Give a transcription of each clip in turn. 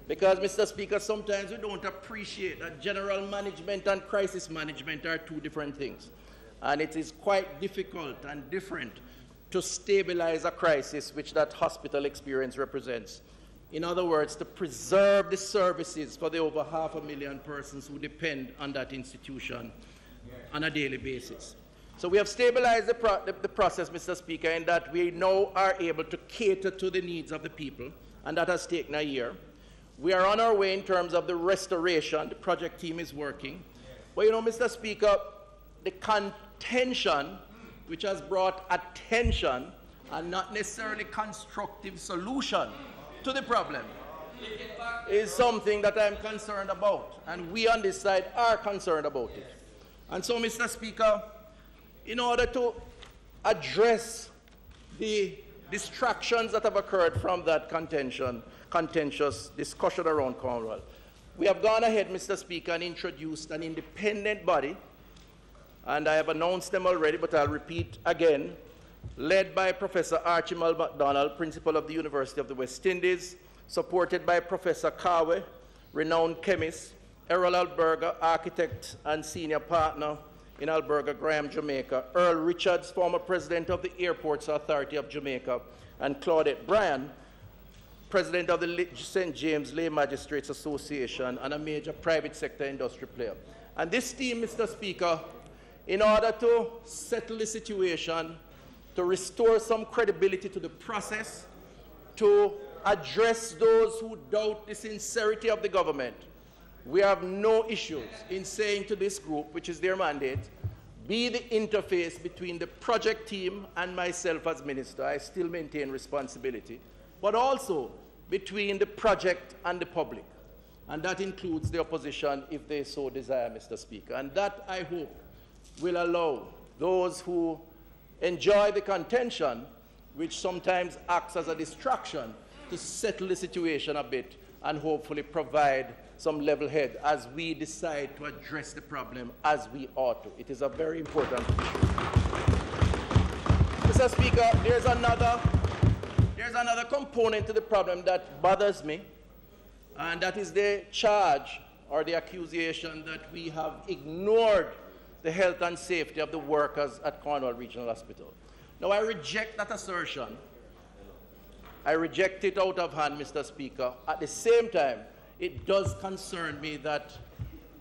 Because, Mr. Speaker, sometimes we don't appreciate that general management and crisis management are two different things. And it is quite difficult and different to stabilize a crisis which that hospital experience represents. In other words, to preserve the services for the over 500,000 persons who depend on that institution on a daily basis. So we have stabilized the process, Mr. Speaker, in that we now are able to cater to the needs of the people, and that has taken a year. We are on our way in terms of the restoration. The project team is working. But you know, Mr. Speaker, the contention which has brought attention and not necessarily constructive solution to the problem is something that I'm concerned about, and we on this side are concerned about it. And so, Mr. Speaker, in order to address the distractions that have occurred from that contentious discussion around Cornwall, we have gone ahead, Mr. Speaker, and introduced an independent body, and I have announced them already, but I'll repeat again, led by Professor Archibald MacDonald, Principal of the University of the West Indies, supported by Professor Kawe, renowned chemist, Errol Alberga, architect and senior partner in Alberga Graham, Jamaica, Earl Richards, former president of the Airports Authority of Jamaica, and Claudette Bryan, president of the St. James Lay Magistrates Association and a major private sector industry player. And this team, Mr. Speaker, in order to settle the situation, to restore some credibility to the process, to address those who doubt the sincerity of the government, we have no issues in saying to this group, which is their mandate, be the interface between the project team and myself as minister. I still maintain responsibility, but also between the project and the public. And that includes the opposition if they so desire, Mr. Speaker. And that, I hope, will allow those who enjoy the contention, which sometimes acts as a distraction, to settle the situation a bit and hopefully provide some level head as we decide to address the problem as we ought to. It is a very important issue. Mr. Speaker, there's another component to the problem that bothers me, and that is the charge or the accusation that we have ignored the health and safety of the workers at Cornwall Regional Hospital. Now, I reject that assertion. I reject it out of hand, Mr. Speaker. At the same time, it does concern me that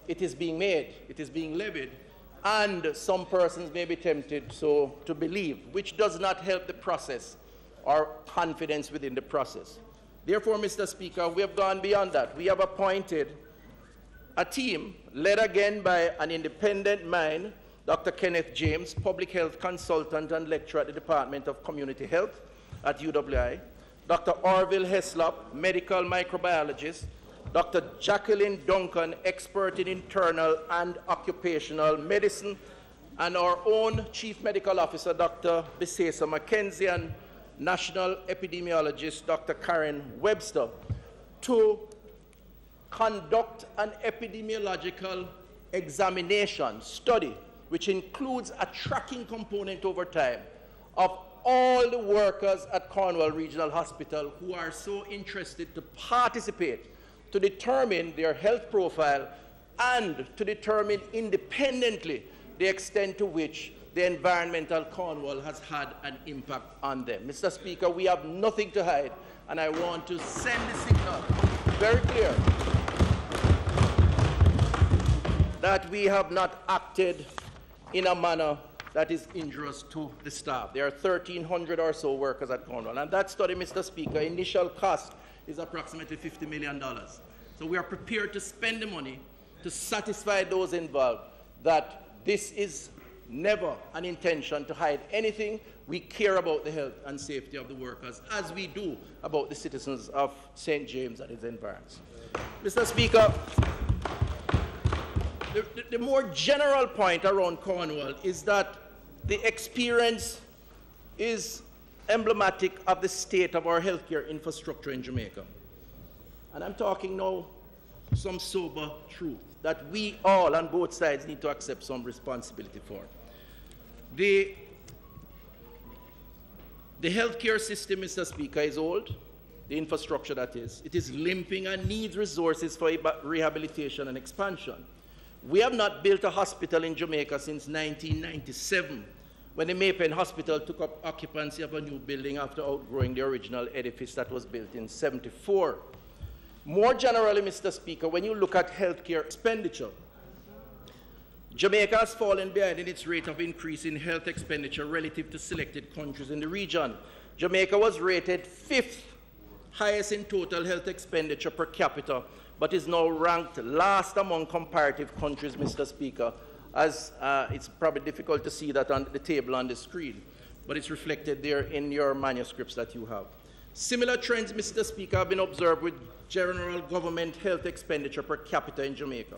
it is being made, it is being levied, and some persons may be tempted so to believe, which does not help the process or confidence within the process. Therefore, Mr. Speaker, we have gone beyond that. We have appointed a team led again by an independent mind, Dr. Kenneth James, public health consultant and lecturer at the Department of Community Health at UWI, Dr. Orville Heslop, medical microbiologist, Dr. Jacqueline Duncan, expert in internal and occupational medicine, and our own Chief Medical Officer, Dr. Bisesa Mackenzie, and National Epidemiologist, Dr. Karen Webster, to conduct an epidemiological examination study, which includes a tracking component over time of all the workers at Cornwall Regional Hospital who are so interested to participate, to determine their health profile and to determine independently the extent to which the environmental Cornwall has had an impact on them. Mr. Speaker, we have nothing to hide, and I want to send the signal very clear that we have not acted in a manner that is injurious to the staff. There are 1,300 or so workers at Cornwall, and that study, Mr. Speaker, initial cost is approximately $50 million. So we are prepared to spend the money to satisfy those involved that this is never an intention to hide anything. We care about the health and safety of the workers, as we do about the citizens of St. James and its environs. Mr. Speaker, the more general point around Cornwall is that the experience is emblematic of the state of our healthcare infrastructure in Jamaica. And I'm talking now some sober truth that we all on both sides need to accept some responsibility for. The healthcare system, Mr. Speaker, is old. the infrastructure that is. It is limping and needs resources for rehabilitation and expansion. We have not built a hospital in Jamaica since 1997, when the Maypen Hospital took up occupancy of a new building after outgrowing the original edifice that was built in 1974. More generally, Mr. Speaker, when you look at healthcare expenditure, Jamaica has fallen behind in its rate of increase in health expenditure relative to selected countries in the region. Jamaica was rated 5th highest in total health expenditure per capita, but is now ranked last among comparative countries, Mr. Speaker, as it's probably difficult to see that on the table on the screen, but it's reflected there in your manuscripts that you have. Similar trends, Mr. Speaker, have been observed with general government health expenditure per capita in Jamaica,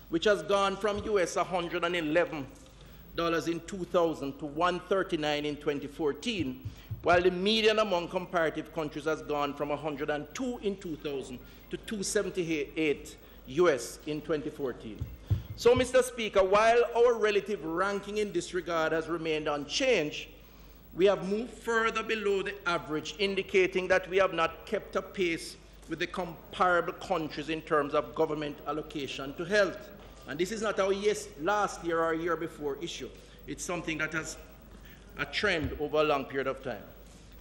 which has gone from US $111 in 2000 to $139 in 2014, while the median among comparative countries has gone from 102 in 2000 to 278 US in 2014. So, Mr. Speaker, while our relative ranking in this regard has remained unchanged, we have moved further below the average, indicating that we have not kept a pace with the comparable countries in terms of government allocation to health. And this is not our last year or year before issue. It's something that has a trend over a long period of time.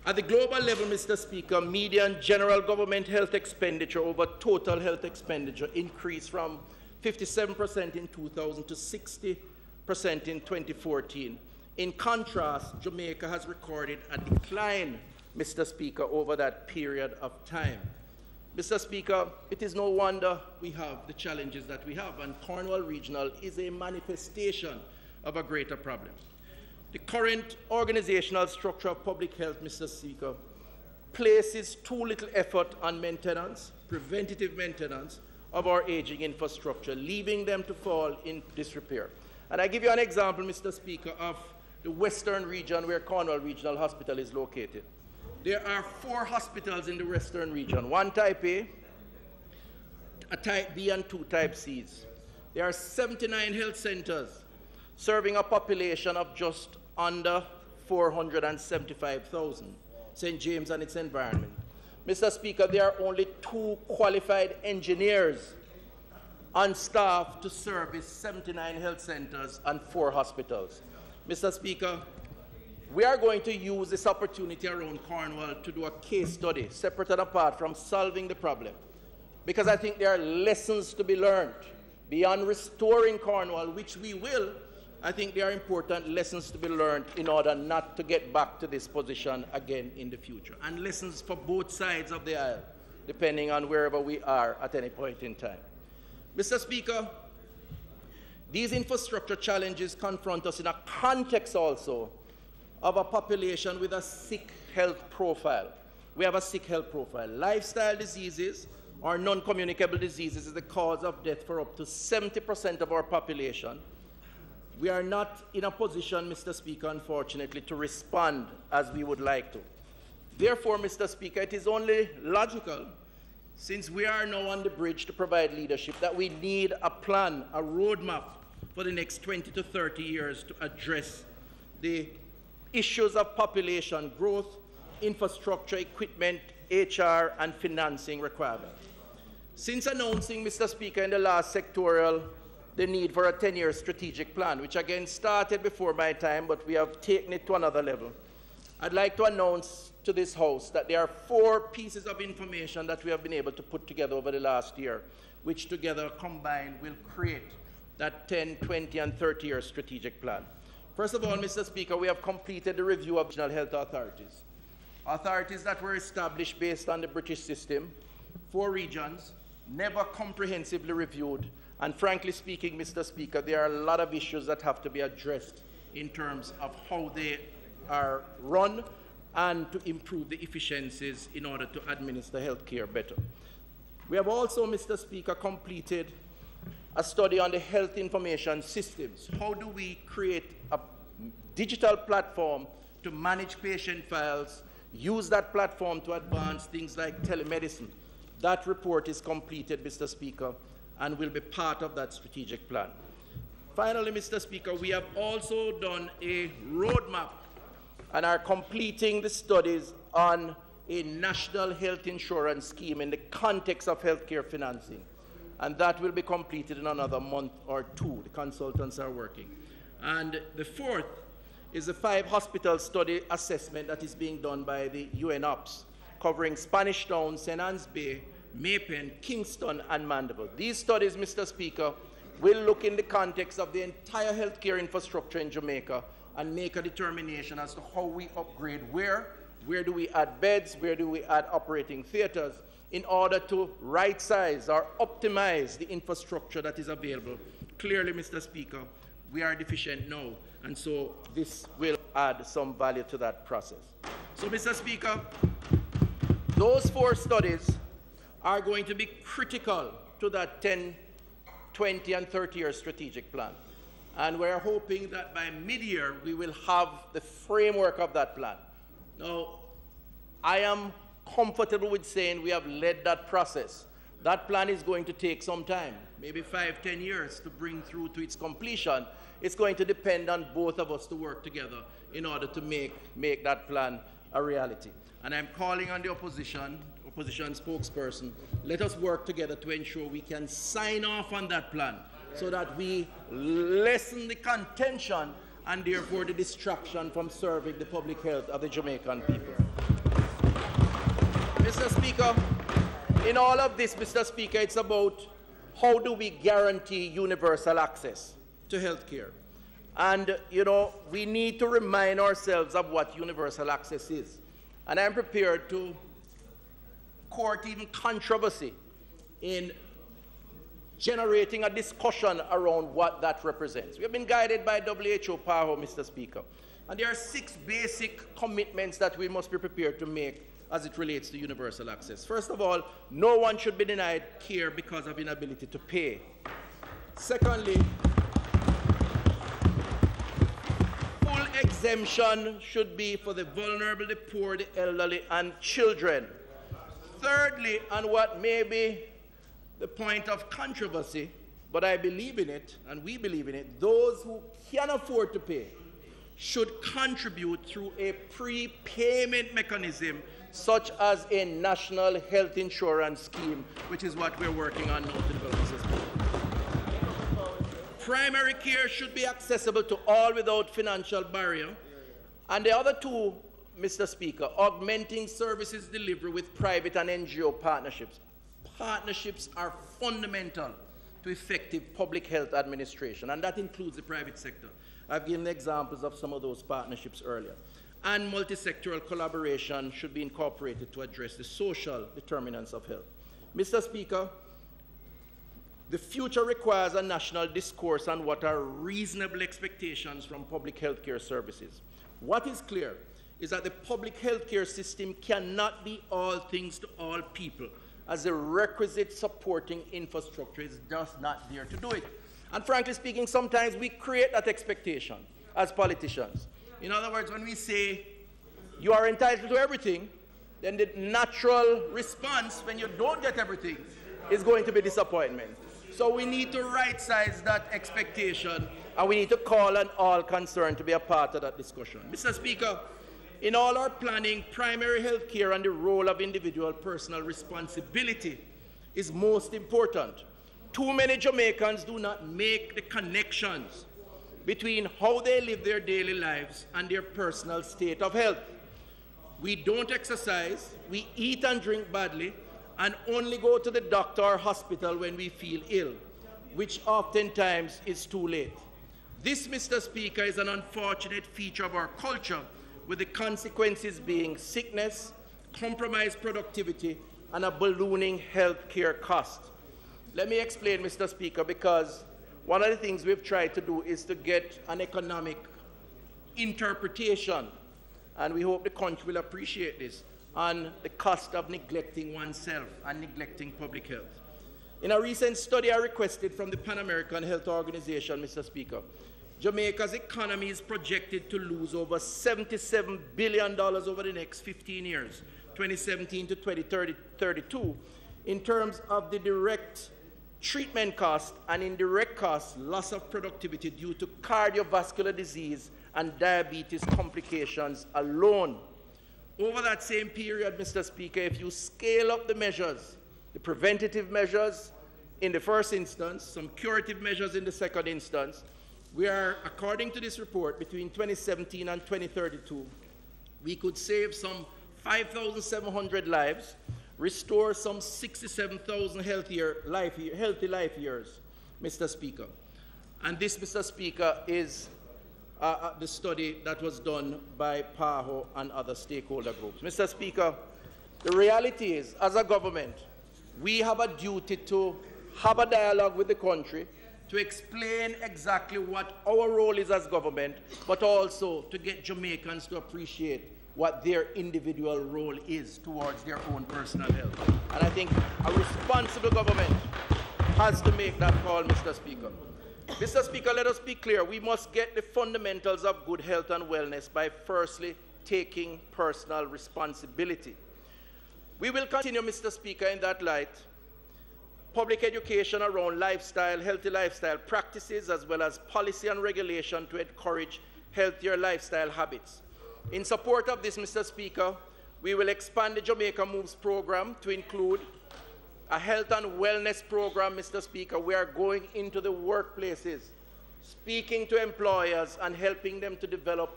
At the global level, Mr. Speaker, median general government health expenditure over total health expenditure increased from 57% in 2000 to 60% in 2014. In contrast, Jamaica has recorded a decline, Mr. Speaker, over that period of time. Mr. Speaker, it is no wonder we have the challenges that we have, and Cornwall Regional is a manifestation of a greater problem. The current organizational structure of public health, Mr. Speaker, places too little effort on maintenance, preventative maintenance of our aging infrastructure, leaving them to fall in disrepair. And I give you an example, Mr. Speaker, of the western region where Cornwall Regional Hospital is located. There are 4 hospitals in the western region, 1 type A type B, and 2 type Cs. There are 79 health centers serving a population of just under 475,000, St. James and its environment. Mr. Speaker, there are only 2 qualified engineers on staff to service 79 health centers and 4 hospitals. Mr. Speaker, we are going to use this opportunity around Cornwall to do a case study, separate and apart from solving the problem, because I think there are lessons to be learned. Beyond restoring Cornwall, which we will, I think there are important lessons to be learned in order not to get back to this position again in the future, and lessons for both sides of the aisle, depending on wherever we are at any point in time. Mr. Speaker, these infrastructure challenges confront us in a context also of a population with a sick health profile. We have a sick health profile. Lifestyle diseases or non-communicable diseases is the cause of death for up to 70% of our population. We are not in a position, Mr. Speaker, unfortunately, to respond as we would like to. Therefore, Mr. Speaker, it is only logical, since we are now on the bridge to provide leadership, that we need a plan, a roadmap for the next 20 to 30 years to address the issues of population growth, infrastructure, equipment, HR, and financing requirements. Since announcing, Mr. Speaker, in the last sectorial, the need for a 10-year strategic plan, which again started before my time, but we have taken it to another level, I'd like to announce to this House that there are 4 pieces of information that we have been able to put together over the last year, which together combined will create that 10, 20, and 30-year strategic plan. First of all, Mr. Speaker, we have completed the review of regional health authorities. Authorities that were established based on the British system, 4 regions, never comprehensively reviewed, and frankly speaking, Mr. Speaker, there are a lot of issues that have to be addressed in terms of how they are run and to improve the efficiencies in order to administer health care better. We have also, Mr. Speaker, completed a study on the health information systems. How do we create a digital platform to manage patient files, use that platform to advance things like telemedicine? That report is completed, Mr. Speaker, and will be part of that strategic plan. Finally, Mr. Speaker, we have also done a roadmap and are completing the studies on a national health insurance scheme in the context of healthcare financing. And that will be completed in another month or two. The consultants are working. And the fourth is the 5 hospital study assessment that is being done by the UNOPS, covering Spanish Town, St. Anne's Bay, Maypen, Kingston, and Mandeville. These studies, Mr. Speaker, will look in the context of the entire healthcare infrastructure in Jamaica and make a determination as to how we upgrade where do we add beds, where do we add operating theaters, in order to right-size or optimize the infrastructure that is available. Clearly, Mr. Speaker, we are deficient now, and so this will add some value to that process. So, Mr. Speaker, those 4 studies are going to be critical to that 10, 20, and 30-year strategic plan. And we're hoping that by mid-year, we will have the framework of that plan. Now, I am comfortable with saying we have led that process. That plan is going to take some time, maybe 5, 10 years to bring through to its completion. It's going to depend on both of us to work together in order to make that plan a reality. And I'm calling on the opposition spokesperson, let us work together to ensure we can sign off on that plan so that we lessen the contention and therefore the distraction from serving the public health of the Jamaican people. Mr. Speaker, in all of this, Mr. Speaker, it's about how do we guarantee universal access to health care. And, you know, we need to remind ourselves of what universal access is. And I'm prepared to court even controversy in generating a discussion around what that represents. We have been guided by WHO PAHO, Mr. Speaker. And there are 6 basic commitments that we must be prepared to make as it relates to universal access. First of all, no one should be denied care because of inability to pay. Secondly, full exemption should be for the vulnerable, the poor, the elderly, and children. Thirdly, and what may be the point of controversy, but I believe in it, and we believe in it, those who can afford to pay should contribute through a prepayment mechanism such as a national health insurance scheme, which is what we're working on now to develop. Primary care should be accessible to all without financial barrier. And the other 2, Mr. Speaker, augmenting services delivery with private and NGO partnerships. Partnerships are fundamental to effective public health administration, and that includes the private sector. I've given examples of some of those partnerships earlier. And multi-sectoral collaboration should be incorporated to address the social determinants of health. Mr. Speaker, the future requires a national discourse on what are reasonable expectations from public health care services. What is clear is that the public health care system cannot be all things to all people, as the requisite supporting infrastructure is just not there to do it. And frankly speaking, sometimes we create that expectation as politicians. In other words, when we say you are entitled to everything, then the natural response when you don't get everything is going to be disappointment. So we need to right-size that expectation, and we need to call on all concerned to be a part of that discussion. Mr. Speaker, in all our planning, primary health care and the role of individual personal responsibility is most important. Too many Jamaicans do not make the connections between how they live their daily lives and their personal state of health. We don't exercise, we eat and drink badly, and only go to the doctor or hospital when we feel ill, which oftentimes is too late. This, Mr. Speaker, is an unfortunate feature of our culture, with the consequences being sickness, compromised productivity, and a ballooning health care cost. Let me explain, Mr. Speaker, because one of the things we've tried to do is to get an economic interpretation, and we hope the country will appreciate this, on the cost of neglecting oneself and neglecting public health. In a recent study I requested from the Pan American Health Organization, Mr. Speaker, Jamaica's economy is projected to lose over $77 billion over the next 15 years, 2017 to 2032, in terms of the direct treatment cost and indirect costs, loss of productivity due to cardiovascular disease and diabetes complications alone. Over that same period, Mr. Speaker, if you scale up the measures, the preventative measures in the first instance, some curative measures in the second instance, we are, according to this report, between 2017 and 2032, we could save some 5,700 lives, restore some 67,000 healthy life years, Mr. Speaker. And this, Mr. Speaker, is the study that was done by PAHO and other stakeholder groups. Mr. Speaker, the reality is, as a government, we have a duty to have a dialogue with the country, to explain exactly what our role is as government, but also to get Jamaicans to appreciate what their individual role is towards their own personal health. And I think a responsible government has to make that call, Mr. Speaker. Mr. Speaker, let us be clear. We must get the fundamentals of good health and wellness by firstly taking personal responsibility. We will continue, Mr. Speaker, in that light, public education around lifestyle, healthy lifestyle practices, as well as policy and regulation to encourage healthier lifestyle habits. In support of this, Mr. Speaker, we will expand the Jamaica Moves program to include a health and wellness program, Mr. Speaker. We are going into the workplaces, speaking to employers and helping them to develop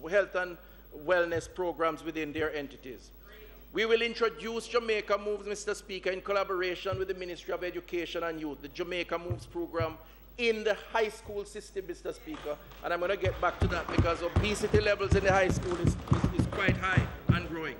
health and wellness programs within their entities. We will introduce Jamaica Moves, Mr. Speaker, in collaboration with the Ministry of Education and Youth, the Jamaica Moves program in the high school system, Mr. Speaker. And I'm going to get back to that because obesity levels in the high school is quite high and growing.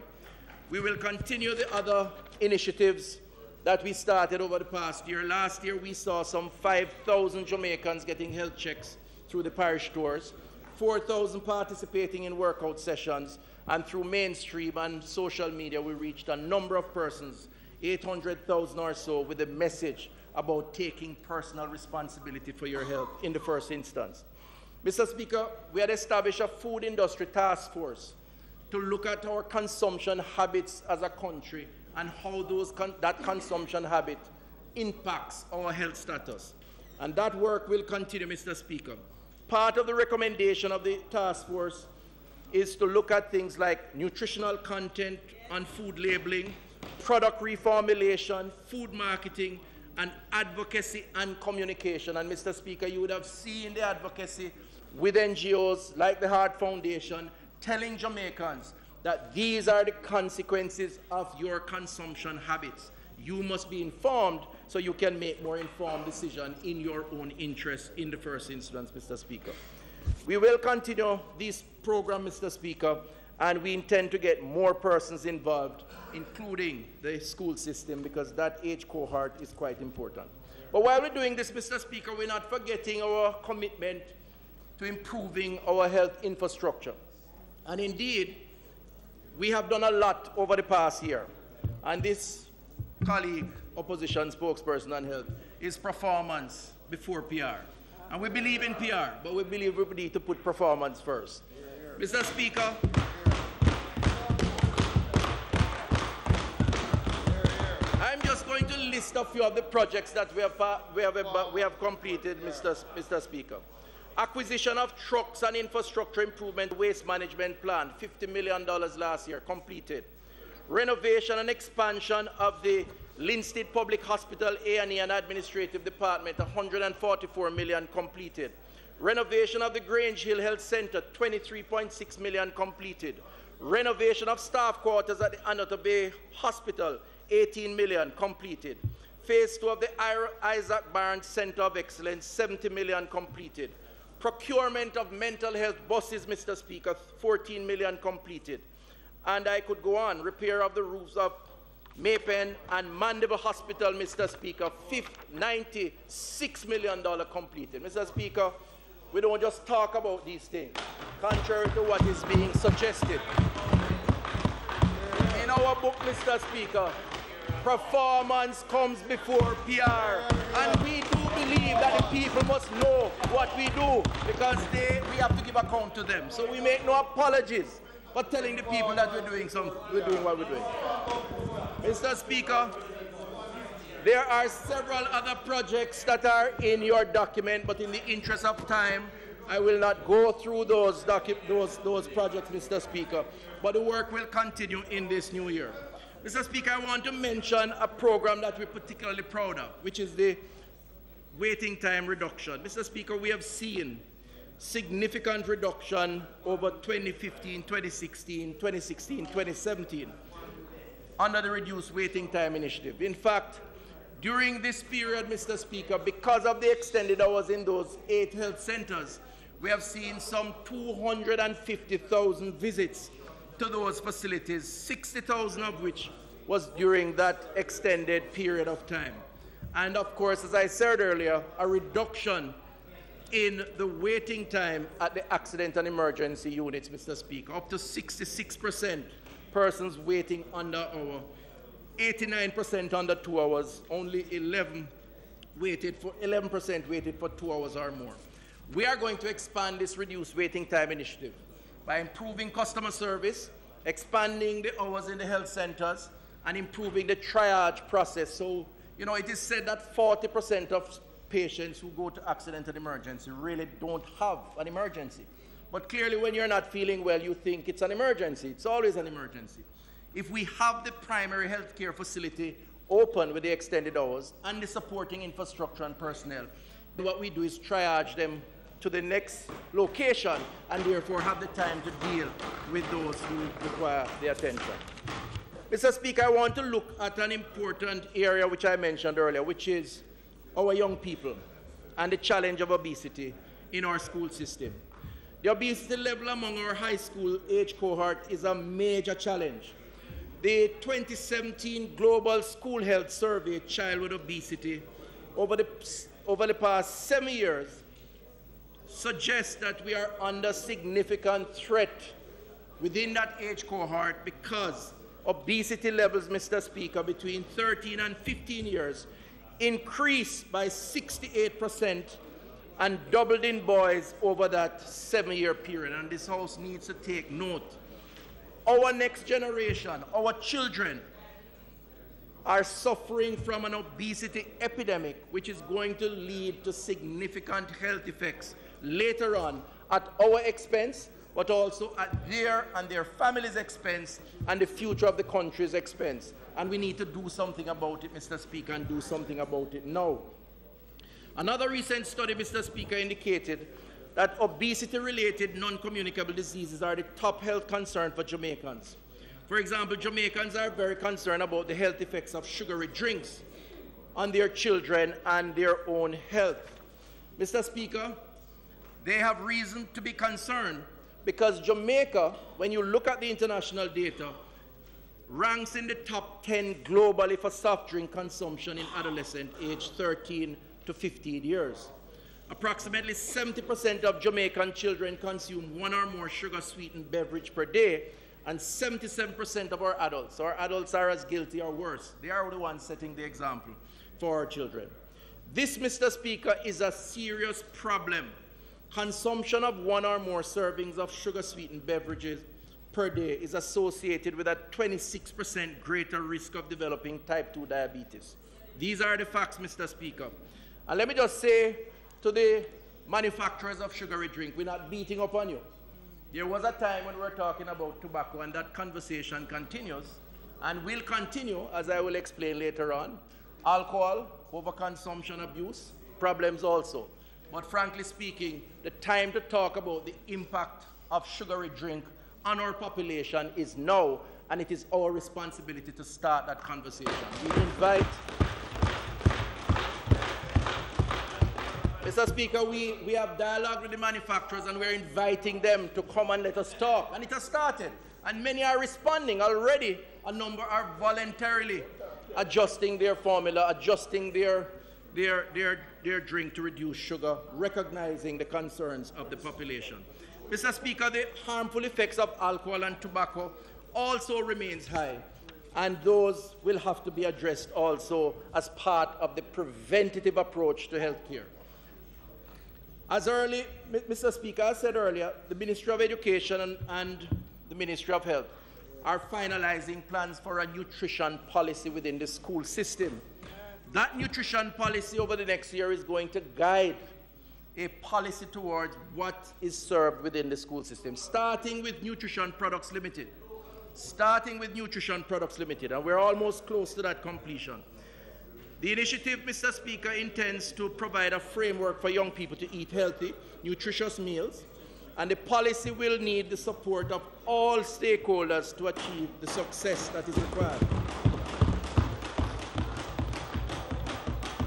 We will continue the other initiatives that we started over the past year. Last year, we saw some 5,000 Jamaicans getting health checks through the parish stores, 4,000 participating in workout sessions, and through mainstream and social media, we reached a number of persons, 800,000 or so, with a message about taking personal responsibility for your health in the first instance. Mr. Speaker, we had established a food industry task force to look at our consumption habits as a country and how that consumption habit impacts our health status. And that work will continue, Mr. Speaker. Part of the recommendation of the task force is to look at things like nutritional content on food labeling, product reformulation, food marketing, and advocacy and communication. And Mr. Speaker, you would have seen the advocacy with NGOs like the Heart Foundation telling Jamaicans that these are the consequences of your consumption habits. You must be informed so you can make more informed decisions in your own interest in the first instance, Mr. Speaker. We will continue this program, Mr. Speaker, and we intend to get more persons involved, including the school system, because that age cohort is quite important. But while we're doing this, Mr. Speaker, we're not forgetting our commitment to improving our health infrastructure. And indeed, we have done a lot over the past year. And this colleague, opposition spokesperson on health, is performance before PR. And we believe in PR, but we believe we need to put performance first. Mr. Speaker, I'm just going to list a few of the projects that we have completed, Mr. Speaker. Acquisition of trucks and infrastructure improvement waste management plan, $50 million last year, completed. Renovation and expansion of the Linstead Public Hospital A&E and Administrative Department, $144 million, completed. Renovation of the Grange Hill Health Center, $23.6 million, completed. Renovation of staff quarters at the Anota Bay Hospital, $18 million, completed. Phase 2 of the Isaac Barnes Center of Excellence, $70 million, completed. Procurement of mental health buses, Mr. Speaker, $14 million, completed. And I could go on. Repair of the roofs of Maypen and Mandeville Hospital, Mr. Speaker, $96 million completed. Mr. Speaker, we don't just talk about these things, contrary to what is being suggested. In our book, Mr. Speaker, performance comes before PR. And we do believe that the people must know what we do because we have to give account to them. So we make no apologies for telling the people that we're doing what we're doing. Mr. Speaker, there are several other projects that are in your document, but in the interest of time, I will not go through those projects, Mr. Speaker, but the work will continue in this new year. Mr. Speaker, I want to mention a program that we're particularly proud of, which is the waiting time reduction. Mr. Speaker, we have seen significant reduction over 2015, 2016, 2017 under the Reduced Waiting Time Initiative. In fact, during this period, Mr. Speaker, because of the extended hours in those 8 health centers, we have seen some 250,000 visits to those facilities, 60,000 of which was during that extended period of time. And of course, as I said earlier, a reduction in the waiting time at the accident and emergency units, Mr. Speaker, up to 66% persons waiting under hour, 89% under 2 hours, only 11% waited for 2 hours or more. We are going to expand this reduced waiting time initiative by improving customer service, expanding the hours in the health centers, and improving the triage process. So, it is said that 40% of patients who go to accident and emergency really don't have an emergency. But clearly, when you're not feeling well, you think it's an emergency. It's always an emergency. If we have the primary health care facility open with the extended hours and the supporting infrastructure and personnel, what we do is triage them to the next location and therefore have the time to deal with those who require the attention. Mr. Speaker, I want to look at an important area which I mentioned earlier, which is our young people and the challenge of obesity in our school system. The obesity level among our high school age cohort is a major challenge. The 2017 Global School Health Survey, Childhood Obesity, over the past 7 years, suggests that we are under significant threat within that age cohort because obesity levels, Mr. Speaker, between 13 and 15 years increased by 68% and doubled in boys over that 7-year period. And this House needs to take note. Our next generation, our children, are suffering from an obesity epidemic, which is going to lead to significant health effects later on at our expense, but also at their and their families' expense and the future of the country's expense. And we need to do something about it, Mr. Speaker, and do something about it now. Another recent study, Mr. Speaker, indicated that obesity-related non-communicable diseases are the top health concern for Jamaicans. For example, Jamaicans are very concerned about the health effects of sugary drinks on their children and their own health. Mr. Speaker, they have reason to be concerned because Jamaica, when you look at the international data, ranks in the top 10 globally for soft drink consumption in adolescents aged 13 to 15 years. Approximately 70% of Jamaican children consume 1 or more sugar-sweetened beverage per day, and 77% of our adults are as guilty or worse. They are the ones setting the example for our children. This, Mr. Speaker, is a serious problem. Consumption of 1 or more servings of sugar-sweetened beverages per day is associated with a 26% greater risk of developing type 2 diabetes. These are the facts, Mr. Speaker. And let me just say to the manufacturers of sugary drink, we're not beating up on you. There was a time when we were talking about tobacco, and that conversation continues and will continue, as I will explain later on. Alcohol, overconsumption, abuse, problems also. But frankly speaking, the time to talk about the impact of sugary drink on our population is now, and it is our responsibility to start that conversation. We invite Mr. Speaker, we have dialogue with the manufacturers and we're inviting them to come and let us talk. And it has started. And many are responding already. A number are voluntarily adjusting their formula, adjusting their drink to reduce sugar, recognizing the concerns of the population. Mr. Speaker, the harmful effects of alcohol and tobacco also remains high. And those will have to be addressed also as part of the preventative approach to health care. Mr. Speaker, as said earlier, the Ministry of Education and the Ministry of Health are finalizing plans for a nutrition policy within the school system. That nutrition policy over the next year is going to guide a policy towards what is served within the school system, starting with Nutrition Products Limited. Starting with Nutrition Products Limited, and we're almost close to that completion. The initiative, Mr. Speaker, intends to provide a framework for young people to eat healthy, nutritious meals, and the policy will need the support of all stakeholders to achieve the success that is required.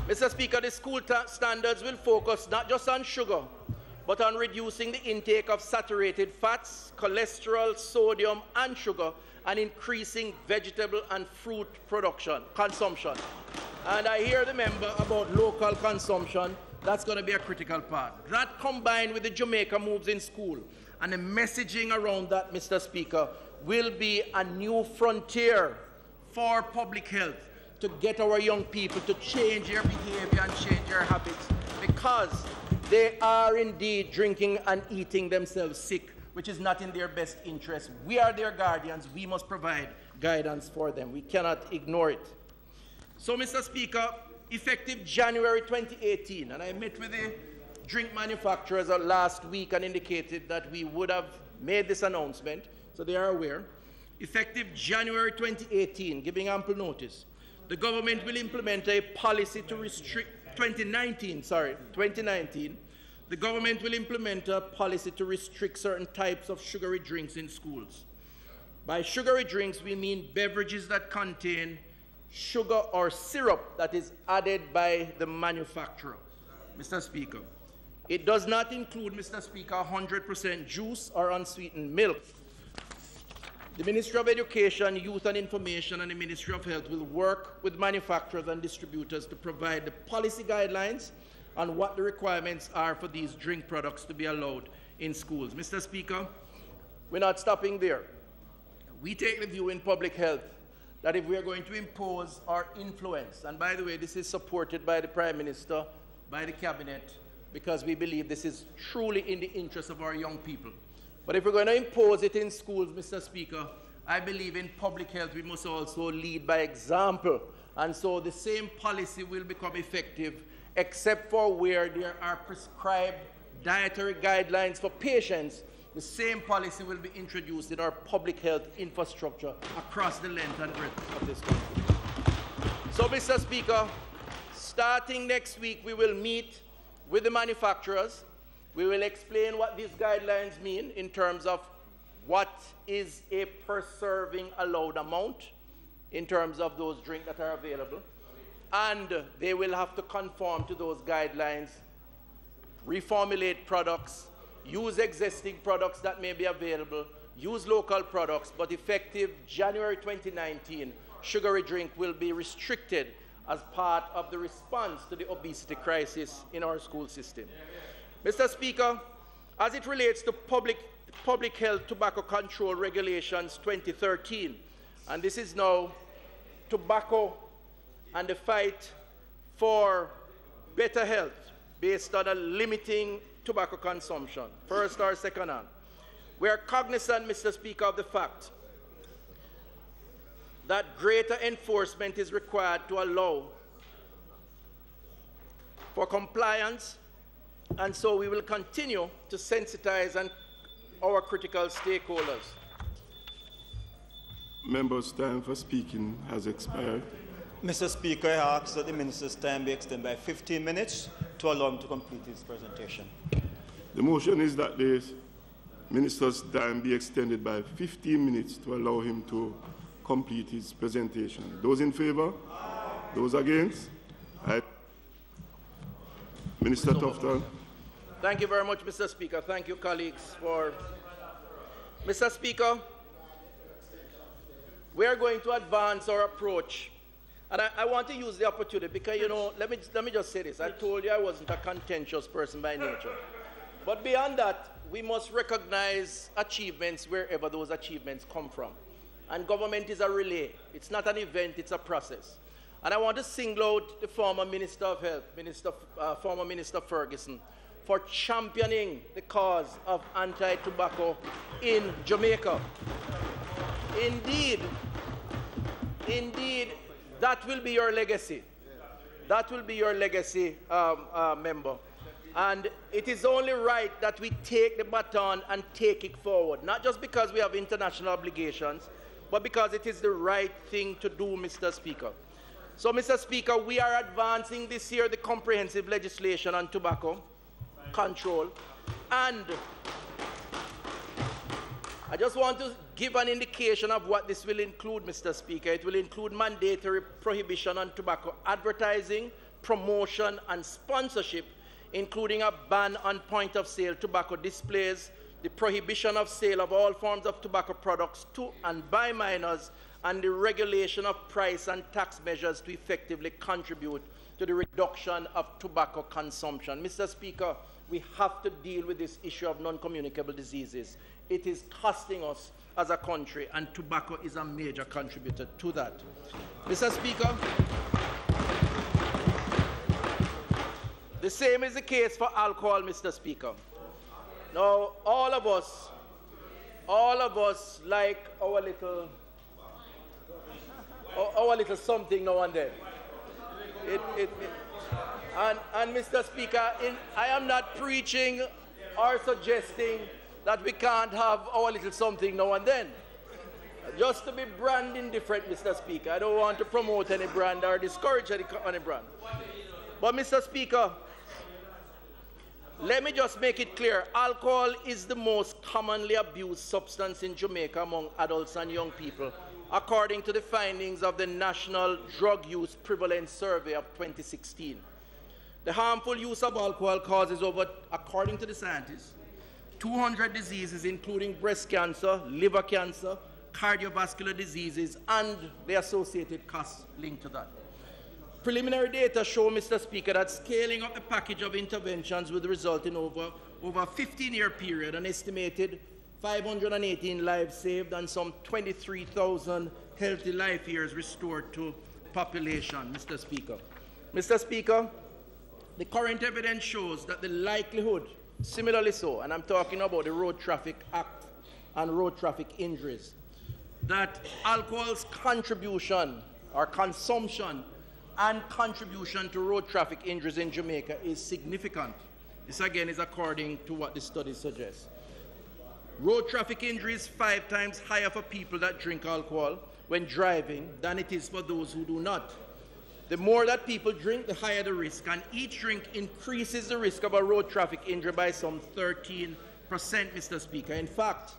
Mr. Speaker, the school standards will focus not just on sugar, but on reducing the intake of saturated fats, cholesterol, sodium, and sugar, and increasing vegetable and fruit consumption. And I hear the member about local consumption. That's going to be a critical part. That combined with the Jamaica moves in school and the messaging around that, Mr. Speaker, will be a new frontier for public health to get our young people to change their behavior and change their habits, because they are indeed drinking and eating themselves sick, which is not in their best interest. We are their guardians. We must provide guidance for them. We cannot ignore it. So, Mr. Speaker, effective January 2018, and I met with the drink manufacturers last week and indicated that we would have made this announcement, so they are aware. Effective January 2018, giving ample notice, the government will implement a policy to restrict 2019, the government will implement a policy to restrict certain types of sugary drinks in schools. By sugary drinks, we mean beverages that contain sugar or syrup that is added by the manufacturer, Mr. Speaker. It does not include, Mr. Speaker, 100% juice or unsweetened milk. The Ministry of Education, Youth and Information and the Ministry of Health will work with manufacturers and distributors to provide the policy guidelines on what the requirements are for these drink products to be allowed in schools. Mr. Speaker, we're not stopping there. We take the view in public health that if we are going to impose our influence, and by the way, this is supported by the Prime Minister, by the Cabinet, because we believe this is truly in the interest of our young people. But if we're going to impose it in schools, Mr. Speaker, I believe in public health we must also lead by example. And so the same policy will become effective except for where there are prescribed dietary guidelines for patients. The same policy will be introduced in our public health infrastructure across the length and breadth of this country. So, Mr. Speaker, starting next week, we will meet with the manufacturers. We will explain what these guidelines mean in terms of what is a per serving allowed amount in terms of those drinks that are available. And they will have to conform to those guidelines, reformulate products, use existing products that may be available, use local products, but effective January 2019, sugary drink will be restricted as part of the response to the obesity crisis in our school system. Mr. Speaker, as it relates to public health tobacco control regulations 2013, and this is now tobacco and the fight for better health based on a limiting tobacco consumption, first or second hand. We are cognizant, Mr. Speaker, of the fact that greater enforcement is required to allow for compliance, and so we will continue to sensitize our critical stakeholders. Members' time for speaking has expired. Mr. Speaker, I ask that the Minister's time be extended by 15 minutes to allow him to complete his presentation. The motion is that the Minister's time be extended by 15 minutes to allow him to complete his presentation. Those in favor? Those against? Minister Tufton. Thank you very much, Mr. Speaker. Thank you, colleagues, for... Mr. Speaker, we are going to advance our approach. And I want to use the opportunity because, you know, let me just say this. I told you I wasn't a contentious person by nature. But beyond that, we must recognize achievements wherever those achievements come from. And government is a relay. It's not an event, it's a process. And I want to single out the former Minister of Health, former Minister Ferguson, for championing the cause of anti-tobacco in Jamaica. Indeed, that will be your legacy. That will be your legacy, member. And it is only right that we take the baton and take it forward, not just because we have international obligations, but because it is the right thing to do, Mr. Speaker. So, Mr. Speaker, we are advancing this year the comprehensive legislation on tobacco control. And I just want to give an indication of what this will include, Mr. Speaker. It will include mandatory prohibition on tobacco advertising, promotion, and sponsorship, including a ban on point-of-sale tobacco displays, the prohibition of sale of all forms of tobacco products to and by minors, and the regulation of price and tax measures to effectively contribute to the reduction of tobacco consumption. Mr. Speaker, we have to deal with this issue of non-communicable diseases. It is costing us as a country, and tobacco is a major contributor to that. Mr. Speaker, the same is the case for alcohol, Mr. Speaker. Now, all of us like our little something now and then. And Mr. Speaker, I am not preaching or suggesting that we can't have our little something now and then. Just to be brand indifferent, Mr. Speaker. I don't want to promote any brand or discourage any brand. But, Mr. Speaker, let me just make it clear. Alcohol is the most commonly abused substance in Jamaica among adults and young people, according to the findings of the National Drug Use Prevalence Survey of 2016. The harmful use of alcohol causes over, according to the scientists, 200 diseases, including breast cancer, liver cancer, cardiovascular diseases, and the associated costs linked to that. Preliminary data show, Mr. Speaker, that scaling up the package of interventions would result in over a 15-year period, an estimated 518 lives saved and some 23,000 healthy life years restored to population, Mr. Speaker. Mr. Speaker, the current evidence shows that the likelihood, similarly so, and I'm talking about the Road Traffic Act and road traffic injuries, that alcohol's contribution or consumption and contribution to road traffic injuries in Jamaica is significant. This again is according to what the study suggests. Road traffic injuries 5 times higher for people that drink alcohol when driving than it is for those who do not. The more that people drink, the higher the risk, and each drink increases the risk of a road traffic injury by some 13%, Mr. Speaker. In fact,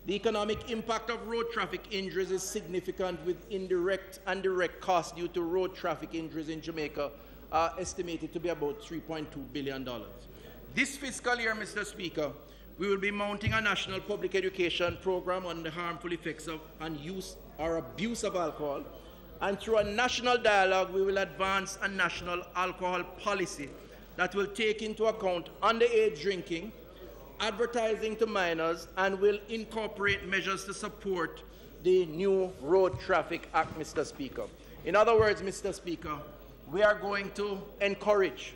the economic impact of road traffic injuries is significant, with indirect and direct costs due to road traffic injuries in Jamaica are estimated to be about $3.2 billion. This fiscal year, Mr. Speaker, we will be mounting a national public education program on the harmful effects of and use or abuse of alcohol. And through a national dialogue, we will advance a national alcohol policy that will take into account underage drinking, advertising to minors, and will incorporate measures to support the new Road Traffic Act, Mr. Speaker. In other words, Mr. Speaker, we are going to encourage,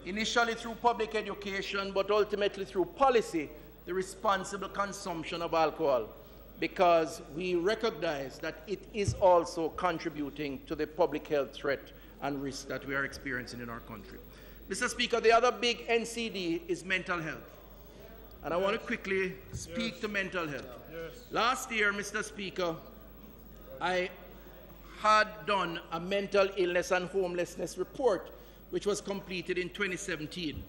initially through public education, but ultimately through policy, the responsible consumption of alcohol, because we recognize that it is also contributing to the public health threat and risk that we are experiencing in our country. Mr. Speaker, the other big NCD is mental health. And I want to quickly speak to mental health. Last year, Mr. Speaker, I had done a mental illness and homelessness report, which was completed in 2017.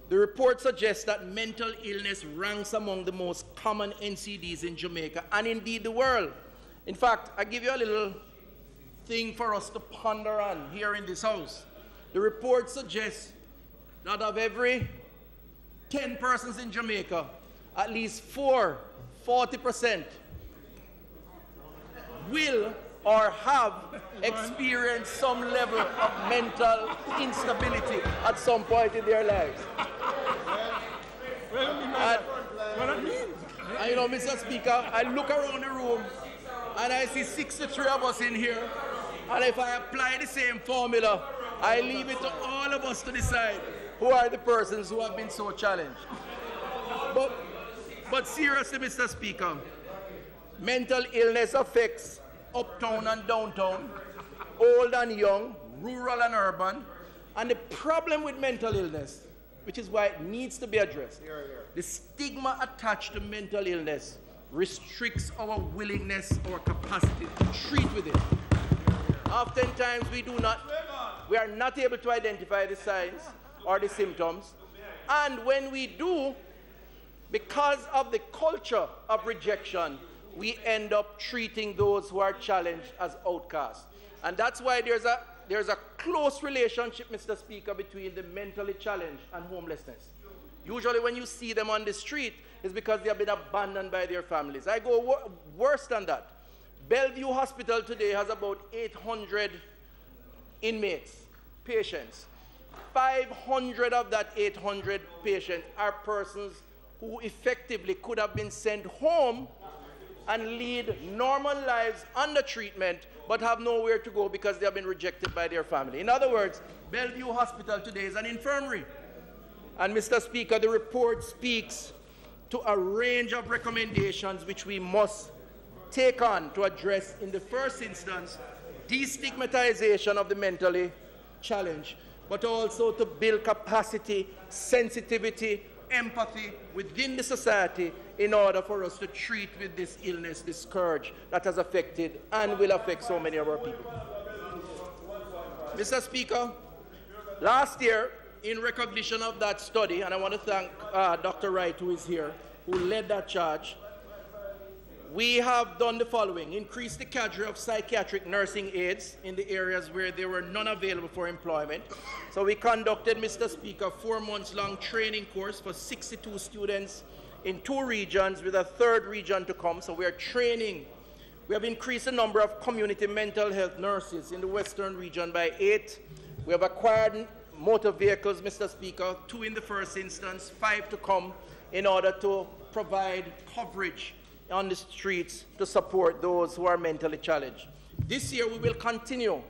The report suggests that mental illness ranks among the most common NCDs in Jamaica and indeed the world. In fact, I give you a little thing for us to ponder on here in this house. The report suggests that of every 10 persons in Jamaica, at least 40%, will or have experienced some level of mental instability at some point in their lives. And you know, Mr. Speaker, I look around the room and I see 63 of us in here, and if I apply the same formula, I leave it to all of us to decide who are the persons who have been so challenged. But seriously, Mr. Speaker, mental illness affects uptown and downtown, old and young, rural and urban. And the problem with mental illness which is why it needs to be addressed. The stigma attached to mental illness restricts our willingness, our capacity to treat with it. Oftentimes we are not able to identify the signs or the symptoms, and when we do, because of the culture of rejection, we end up treating those who are challenged as outcasts. And that's why there's a close relationship, Mr. Speaker, between the mentally challenged and homelessness. Usually when you see them on the street, it's because they have been abandoned by their families. I go worse than that. Bellevue Hospital today has about 800 inmates, patients. 500 of that 800 patients are persons who effectively could have been sent home and lead normal lives under treatment, but have nowhere to go because they have been rejected by their family. In other words, Bellevue Hospital today is an infirmary. And Mr. Speaker, the report speaks to a range of recommendations which we must take on to address, in the first instance, destigmatization of the mentally challenged, but also to build capacity, sensitivity, empathy within the society in order for us to treat with this illness, this scourge that has affected and will affect so many of our people. Mr. Speaker, last year, in recognition of that study, and I want to thank Dr. Wright, who is here, who led that charge, we have done the following: increase the cadre of psychiatric nursing aides in the areas where there were none available for employment. So we conducted, Mr. Speaker, a 4-month-long training course for 62 students in 2 regions, with a 3rd region to come. So we are training. We have increased the number of community mental health nurses in the Western region by 8. We have acquired motor vehicles, Mr. Speaker, 2 in the first instance, 5 to come, in order to provide coverage on the streets to support those who are mentally challenged. This year we will continue,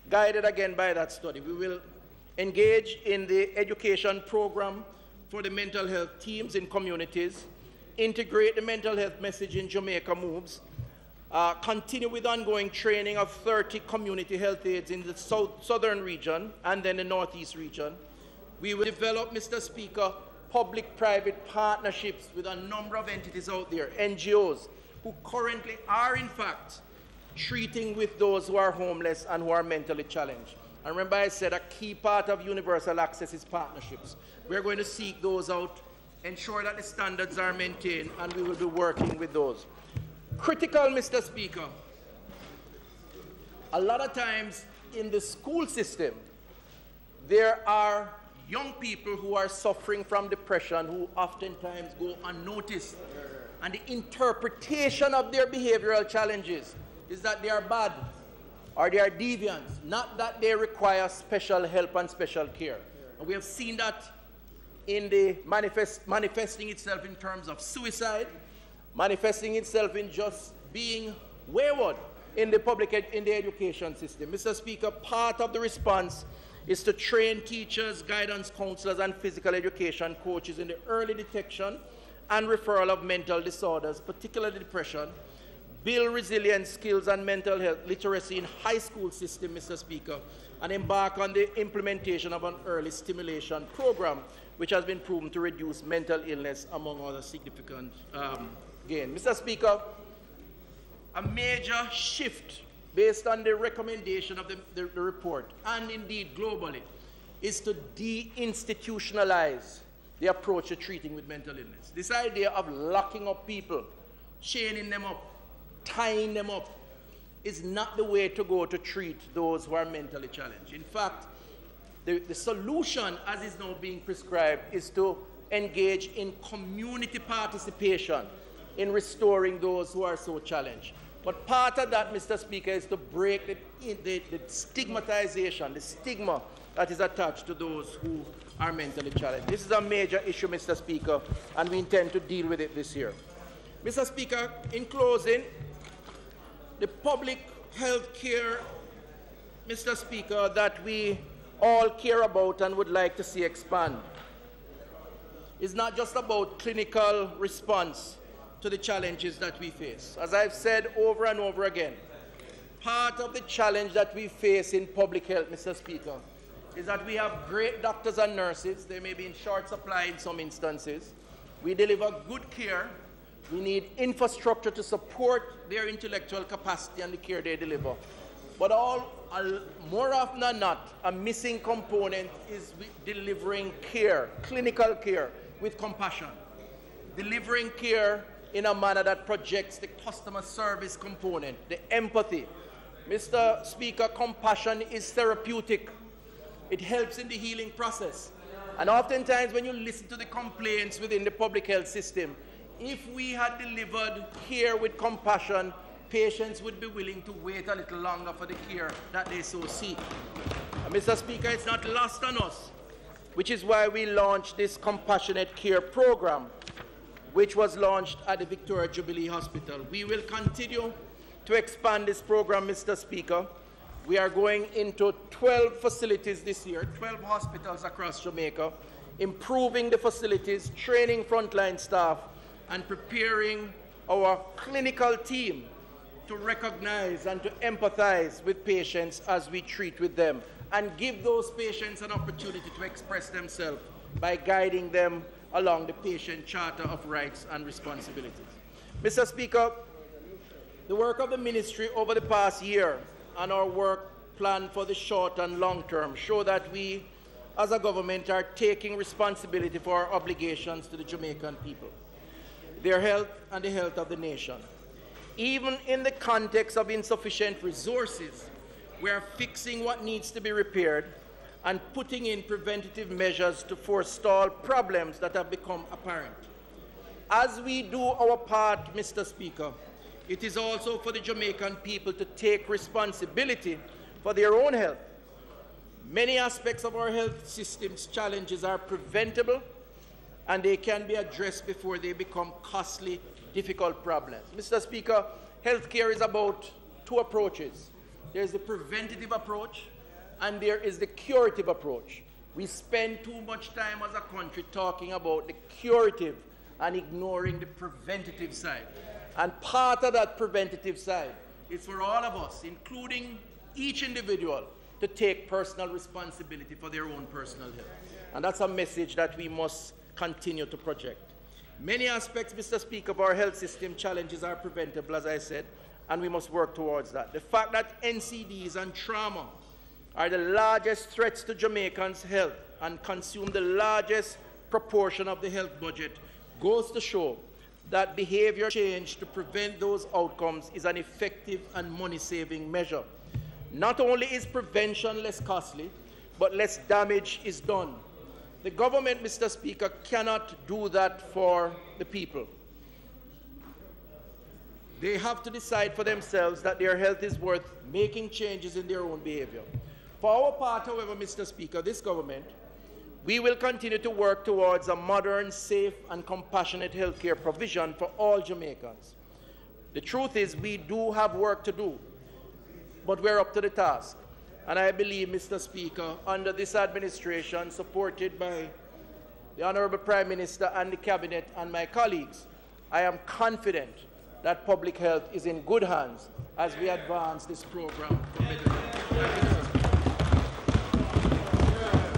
guided again by that study. We will engage in the education program for the mental health teams in communities, integrate the mental health message in Jamaica Moves, continue with ongoing training of 30 community health aides in the southern region and then the northeast region. We will develop, Mr. Speaker, public-private partnerships with a number of entities out there, NGOs, who currently are, in fact, treating with those who are homeless and who are mentally challenged. And remember, I said a key part of universal access is partnerships. We're going to seek those out, ensure that the standards are maintained, and we will be working with those. Critical, Mr. Speaker, a lot of times in the school system, there are young people who are suffering from depression who oftentimes go unnoticed. And the interpretation of their behavioral challenges is that they are bad or they are deviants, not that they require special help and special care. And we have seen that in the manifesting itself in terms of suicide, manifesting itself in just being wayward in the education system. Mr. Speaker, part of the response is to train teachers, guidance counselors, and physical education coaches in the early detection and referral of mental disorders, particularly depression, build resilience skills and mental health literacy in high school system, Mr. Speaker, and embark on the implementation of an early stimulation program, which has been proven to reduce mental illness, among other significant gain. Mr. Speaker, a major shift based on the recommendation of the report, and indeed globally, is to deinstitutionalize the approach to treating with mental illness. This idea of locking up people, chaining them up, tying them up, is not the way to go to treat those who are mentally challenged. In fact, the solution, as is now being prescribed, is to engage in community participation in restoring those who are so challenged. But part of that, Mr. Speaker, is to break the stigmatization, the stigma that is attached to those who are mentally challenged. This is a major issue, Mr. Speaker, and we intend to deal with it this year. Mr. Speaker, in closing, the public health care, Mr. Speaker, that we all care about and would like to see expand is not just about clinical response to the challenges that we face. As I've said over and over again, part of the challenge that we face in public health, Mr. Speaker, is that we have great doctors and nurses. They may be in short supply in some instances. We deliver good care. We need infrastructure to support their intellectual capacity and the care they deliver. But more often than not, a missing component is delivering care, clinical care, with compassion. Delivering care in a manner that projects the customer service component, the empathy. Mr. Speaker, compassion is therapeutic. It helps in the healing process. And oftentimes when you listen to the complaints within the public health system, if we had delivered care with compassion, patients would be willing to wait a little longer for the care that they so seek. And Mr. Speaker, it's not lost on us, which is why we launched this compassionate care program, which was launched at the Victoria Jubilee Hospital. We will continue to expand this program, Mr. Speaker. We are going into 12 facilities this year, 12 hospitals across Jamaica, improving the facilities, training frontline staff, and preparing our clinical team to recognize and to empathize with patients as we treat with them, and give those patients an opportunity to express themselves by guiding them along the patient charter of rights and responsibilities. Mr. Speaker, the work of the ministry over the past year and our work plan for the short and long term show that we, as a government, are taking responsibility for our obligations to the Jamaican people, their health and the health of the nation. Even in the context of insufficient resources, we are fixing what needs to be repaired and putting in preventative measures to forestall problems that have become apparent. As we do our part, Mr. Speaker, it is also for the Jamaican people to take responsibility for their own health. Many aspects of our health system's challenges are preventable, and they can be addressed before they become costly, difficult problems. Mr. Speaker, healthcare is about two approaches. There's the preventative approach, and there is the curative approach. We spend too much time as a country talking about the curative and ignoring the preventative side. And part of that preventative side is for all of us, including each individual, to take personal responsibility for their own personal health. And that's a message that we must continue to project. Many aspects, Mr. Speaker, of our health system challenges are preventable, as I said, and we must work towards that. The fact that NCDs and trauma are the largest threats to Jamaicans' health and consume the largest proportion of the health budget goes to show that behavior change to prevent those outcomes is an effective and money-saving measure. Not only is prevention less costly, but less damage is done. The government, Mr. Speaker, cannot do that for the people. They have to decide for themselves that their health is worth making changes in their own behavior. For our part, however, Mr. Speaker, this government, we will continue to work towards a modern, safe, and compassionate healthcare provision for all Jamaicans. The truth is, we do have work to do, but we're up to the task. And I believe, Mr. Speaker, under this administration, supported by the Honourable Prime Minister and the Cabinet and my colleagues, I am confident that public health is in good hands as we advance this program for better health.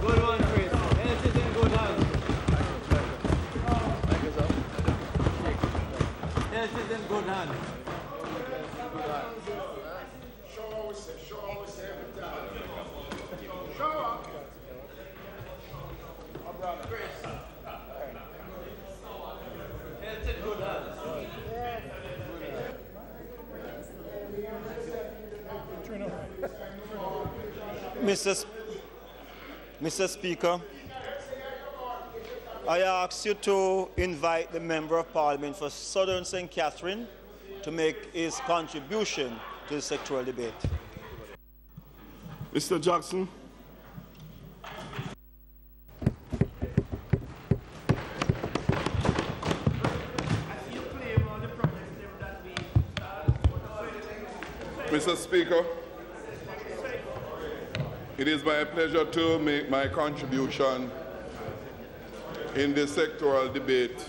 Good one, Chris. Health is in good hands. Thank you, sir. Health is in good hands. Mr. Speaker, I ask you to invite the Member of Parliament for Southern St. Catherine to make his contribution to the sectoral debate. Mr. Jackson. Mr. Speaker, it is my pleasure to make my contribution in the sectoral debate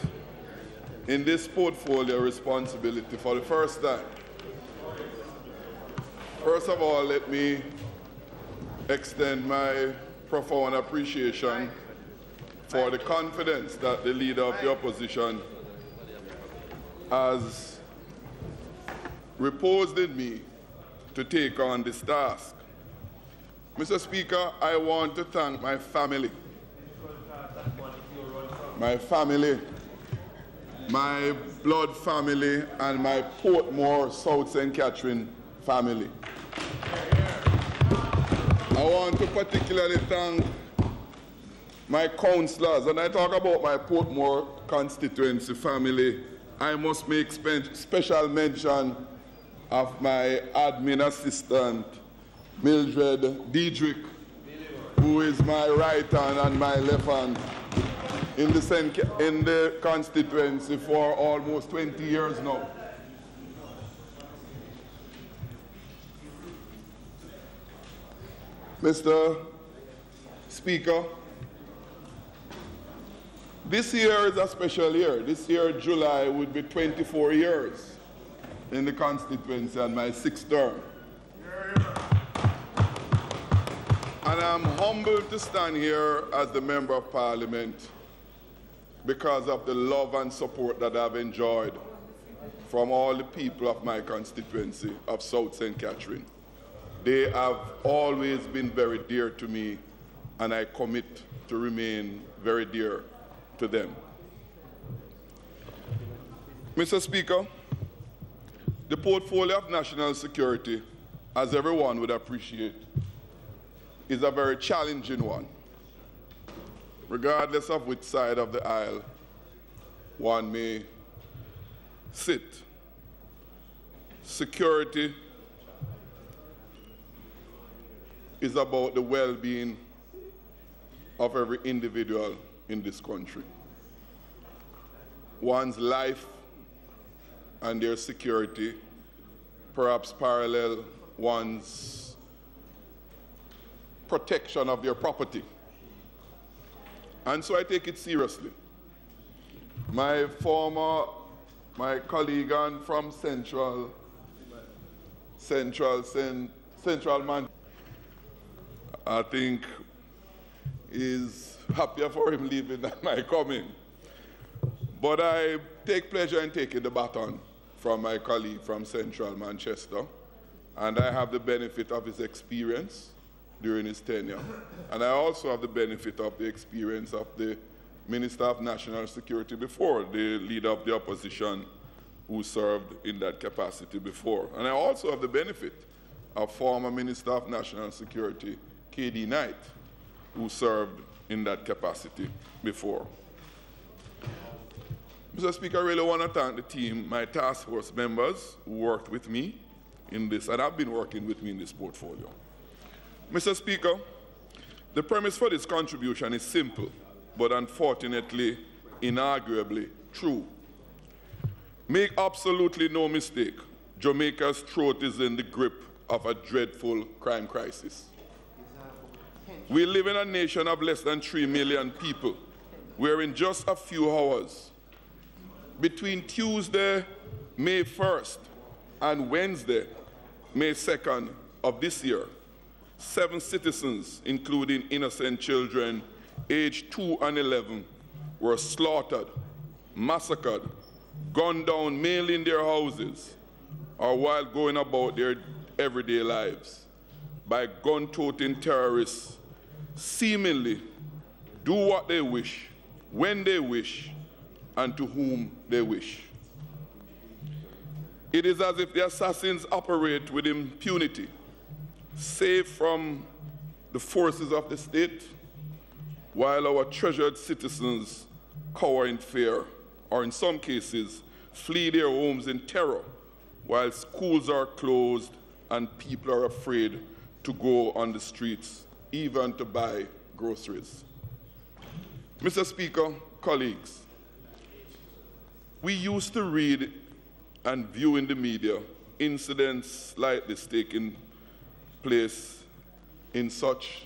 in this portfolio responsibility for the first time. First of all, let me extend my profound appreciation for the confidence that the leader of the opposition has reposed in me to take on this task. Mr. Speaker, I want to thank my family. My family, my blood family, and my Portmore, South St. Catherine family. I want to particularly thank my councillors. When I talk about my Portmore constituency family, I must make special mention of my admin assistant, Mildred Diedrich, who is my right hand and my left hand in the constituency for almost 20 years now. Mr. Speaker, this year is a special year. This year, July, would be 24 years in the constituency and my 6th term. And I'm humbled to stand here as the Member of Parliament because of the love and support that I've enjoyed from all the people of my constituency of South St. Catherine. They have always been very dear to me, and I commit to remain very dear to them. Mr. Speaker, the portfolio of national security, as everyone would appreciate, is a very challenging one. Regardless of which side of the aisle one may sit. Security is about the well-being of every individual in this country. One's life and their security perhaps parallel one's protection of their property. And so I take it seriously. My colleague from Central Man, I think is happier for him leaving than my coming. But I take pleasure in taking the baton from my colleague from Central Manchester, and I have the benefit of his experience during his tenure. And I also have the benefit of the experience of the Minister of National Security before, the leader of the opposition who served in that capacity before. And I also have the benefit of former Minister of National Security, K.D. Knight, who served in that capacity before. Mr. Speaker, I really want to thank the team, my task force members who worked with me in this, and have been working with me in this portfolio. Mr. Speaker, the premise for this contribution is simple, but unfortunately, inarguably true. Make absolutely no mistake, Jamaica's throat is in the grip of a dreadful crime crisis. We live in a nation of less than 3 million people, where in just a few hours, between Tuesday, May 1st, and Wednesday, May 2nd of this year, 7 citizens, including innocent children aged 2 and 11, were slaughtered, massacred, gunned down mainly in their houses or while going about their everyday lives by gun-toting terrorists, seemingly do what they wish, when they wish, and to whom they wish. It is as if the assassins operate with impunity, safe from the forces of the state, while our treasured citizens cower in fear, or in some cases, flee their homes in terror, while schools are closed and people are afraid to go on the streets, even to buy groceries. Mr. Speaker, colleagues, we used to read and view in the media incidents like this taking place in such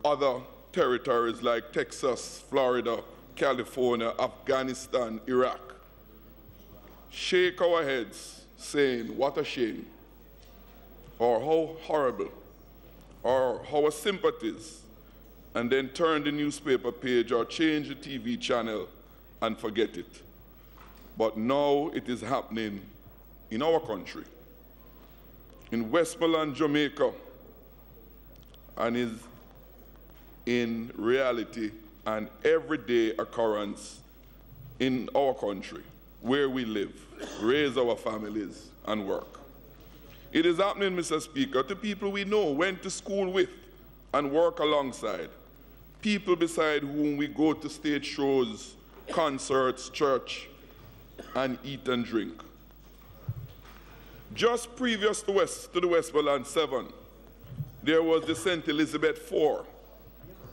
other territories like Texas, Florida, California, Afghanistan, Iraq. Shake our heads saying, what a shame, or how horrible, or our sympathies and then turn the newspaper page or change the TV channel and forget it. But now it is happening in our country, in Westmoreland, Jamaica, and is in reality an everyday occurrence in our country, where we live, raise our families, and work. It is happening, Mr. Speaker, to people we know, went to school with, and work alongside, people beside whom we go to stage shows, concerts, church, and eat and drink. Just previous to the Westmoreland 7, there was the St. Elizabeth 4.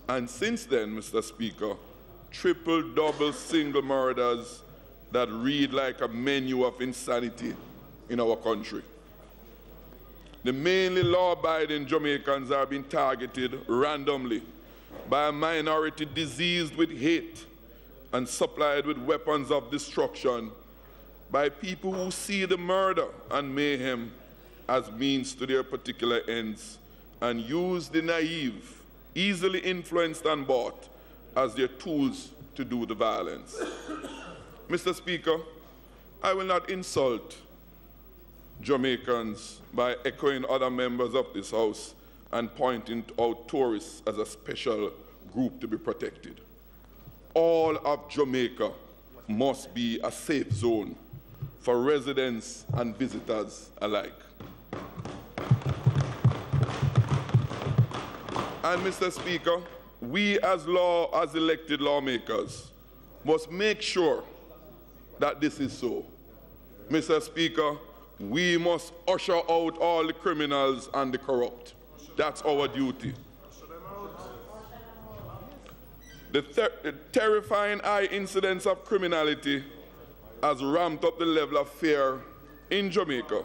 And since then, Mr. Speaker, triple, double, single murders that read like a menu of insanity in our country. The mainly law-abiding Jamaicans are being targeted randomly by a minority diseased with hate and supplied with weapons of destruction by people who see the murder and mayhem as means to their particular ends and use the naive, easily influenced and bought as their tools to do the violence. Mr. Speaker, I will not insult Jamaicans by echoing other members of this House and pointing out tourists as a special group to be protected. All of Jamaica must be a safe zone for residents and visitors alike. And Mr. Speaker, we as elected lawmakers must make sure that this is so. Mr. Speaker, we must usher out all the criminals and the corrupt. That's our duty. The terrifying high incidence of criminality has ramped up the level of fear in Jamaica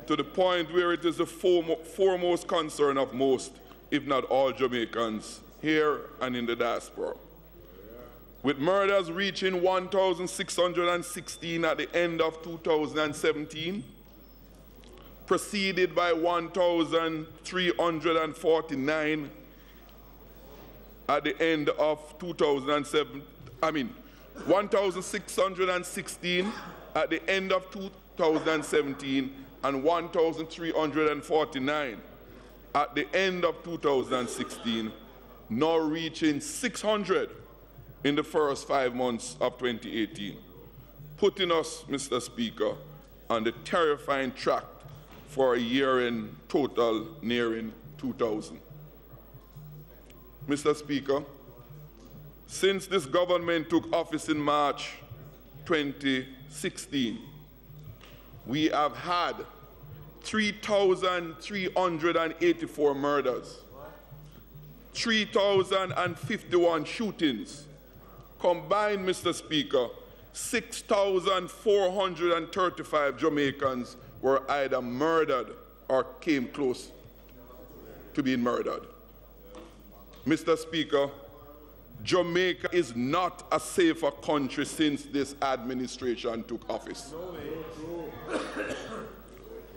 to the point where it is the foremost concern of most, if not all, Jamaicans here and in the diaspora. With murders reaching 1,616 at the end of 2017, preceded by 1,349 at the end of 1,616 at the end of 2017 and 1,349 at the end of 2016, now reaching 600 in the first 5 months of 2018, putting us, Mr. Speaker, on the terrifying track for a year in total nearing 2,000. Mr. Speaker, since this government took office in March 2016, we have had 3,384 murders, 3,051 shootings. Combined, Mr. Speaker, 6,435 Jamaicans were either murdered or came close to being murdered. Mr. Speaker, Jamaica is not a safer country since this administration took office.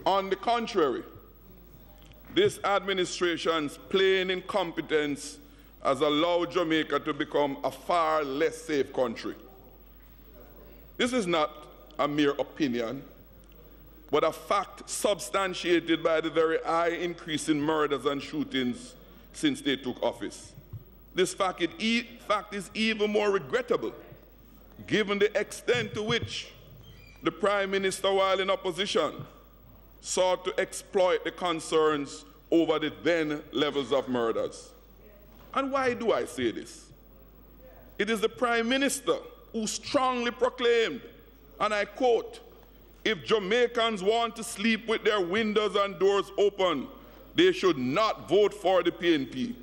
On the contrary, this administration's plain incompetence has allowed Jamaica to become a far less safe country. This is not a mere opinion, but a fact substantiated by the very high increase in murders and shootings since they took office. This fact is even more regrettable, given the extent to which the Prime Minister, while in opposition, sought to exploit the concerns over the then levels of murders. And why do I say this? It is the Prime Minister who strongly proclaimed, and I quote, "If Jamaicans want to sleep with their windows and doors open, they should not vote for the PNP.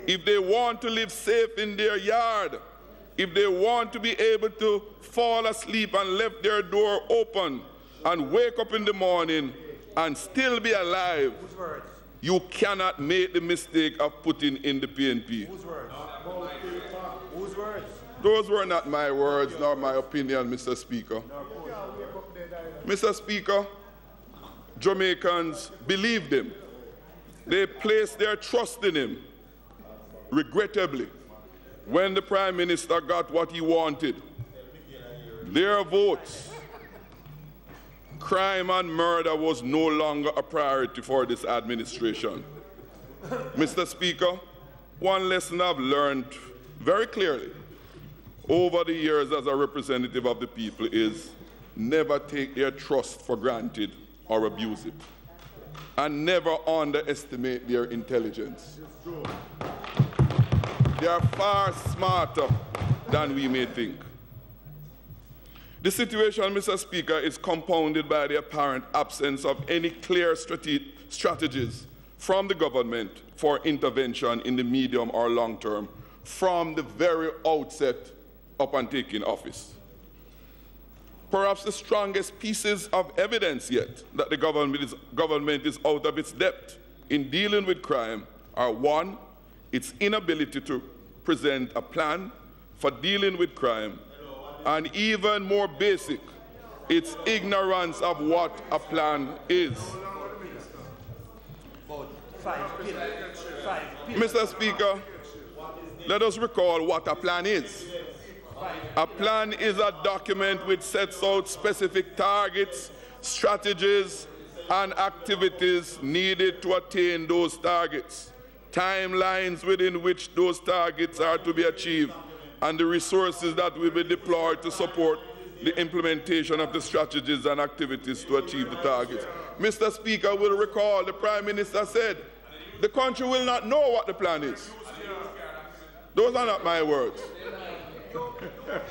If they want to live safe in their yard, if they want to be able to fall asleep and leave their door open and wake up in the morning and still be alive, you cannot make the mistake of putting in the PNP." Whose words? Whose words? Those were not my words nor my opinion, Mr. Speaker. Mr. Speaker, Jamaicans believed him. They placed their trust in him. regrettably, when the Prime Minister got what he wanted, their votes, crime and murder was no longer a priority for this administration. Mr. Speaker, one lesson I've learned very clearly over the years as a representative of the people is never take their trust for granted or abuse it, and never underestimate their intelligence. They are far smarter than we may think. The situation, Mr. Speaker, is compounded by the apparent absence of any clear strategies from the government for intervention in the medium or long term from the very outset upon taking office. Perhaps the strongest pieces of evidence yet that the government is out of its depth in dealing with crime are: one, its inability to present a plan for dealing with crime, and even more basic, its ignorance of what a plan is. Mr. Speaker, let us recall what a plan is. A plan is a document which sets out specific targets, strategies, and activities needed to attain those targets, timelines within which those targets are to be achieved, and the resources that will be deployed to support the implementation of the strategies and activities to achieve the targets. Mr. Speaker will recall the Prime Minister said, the country will not know what the plan is. Those are not my words.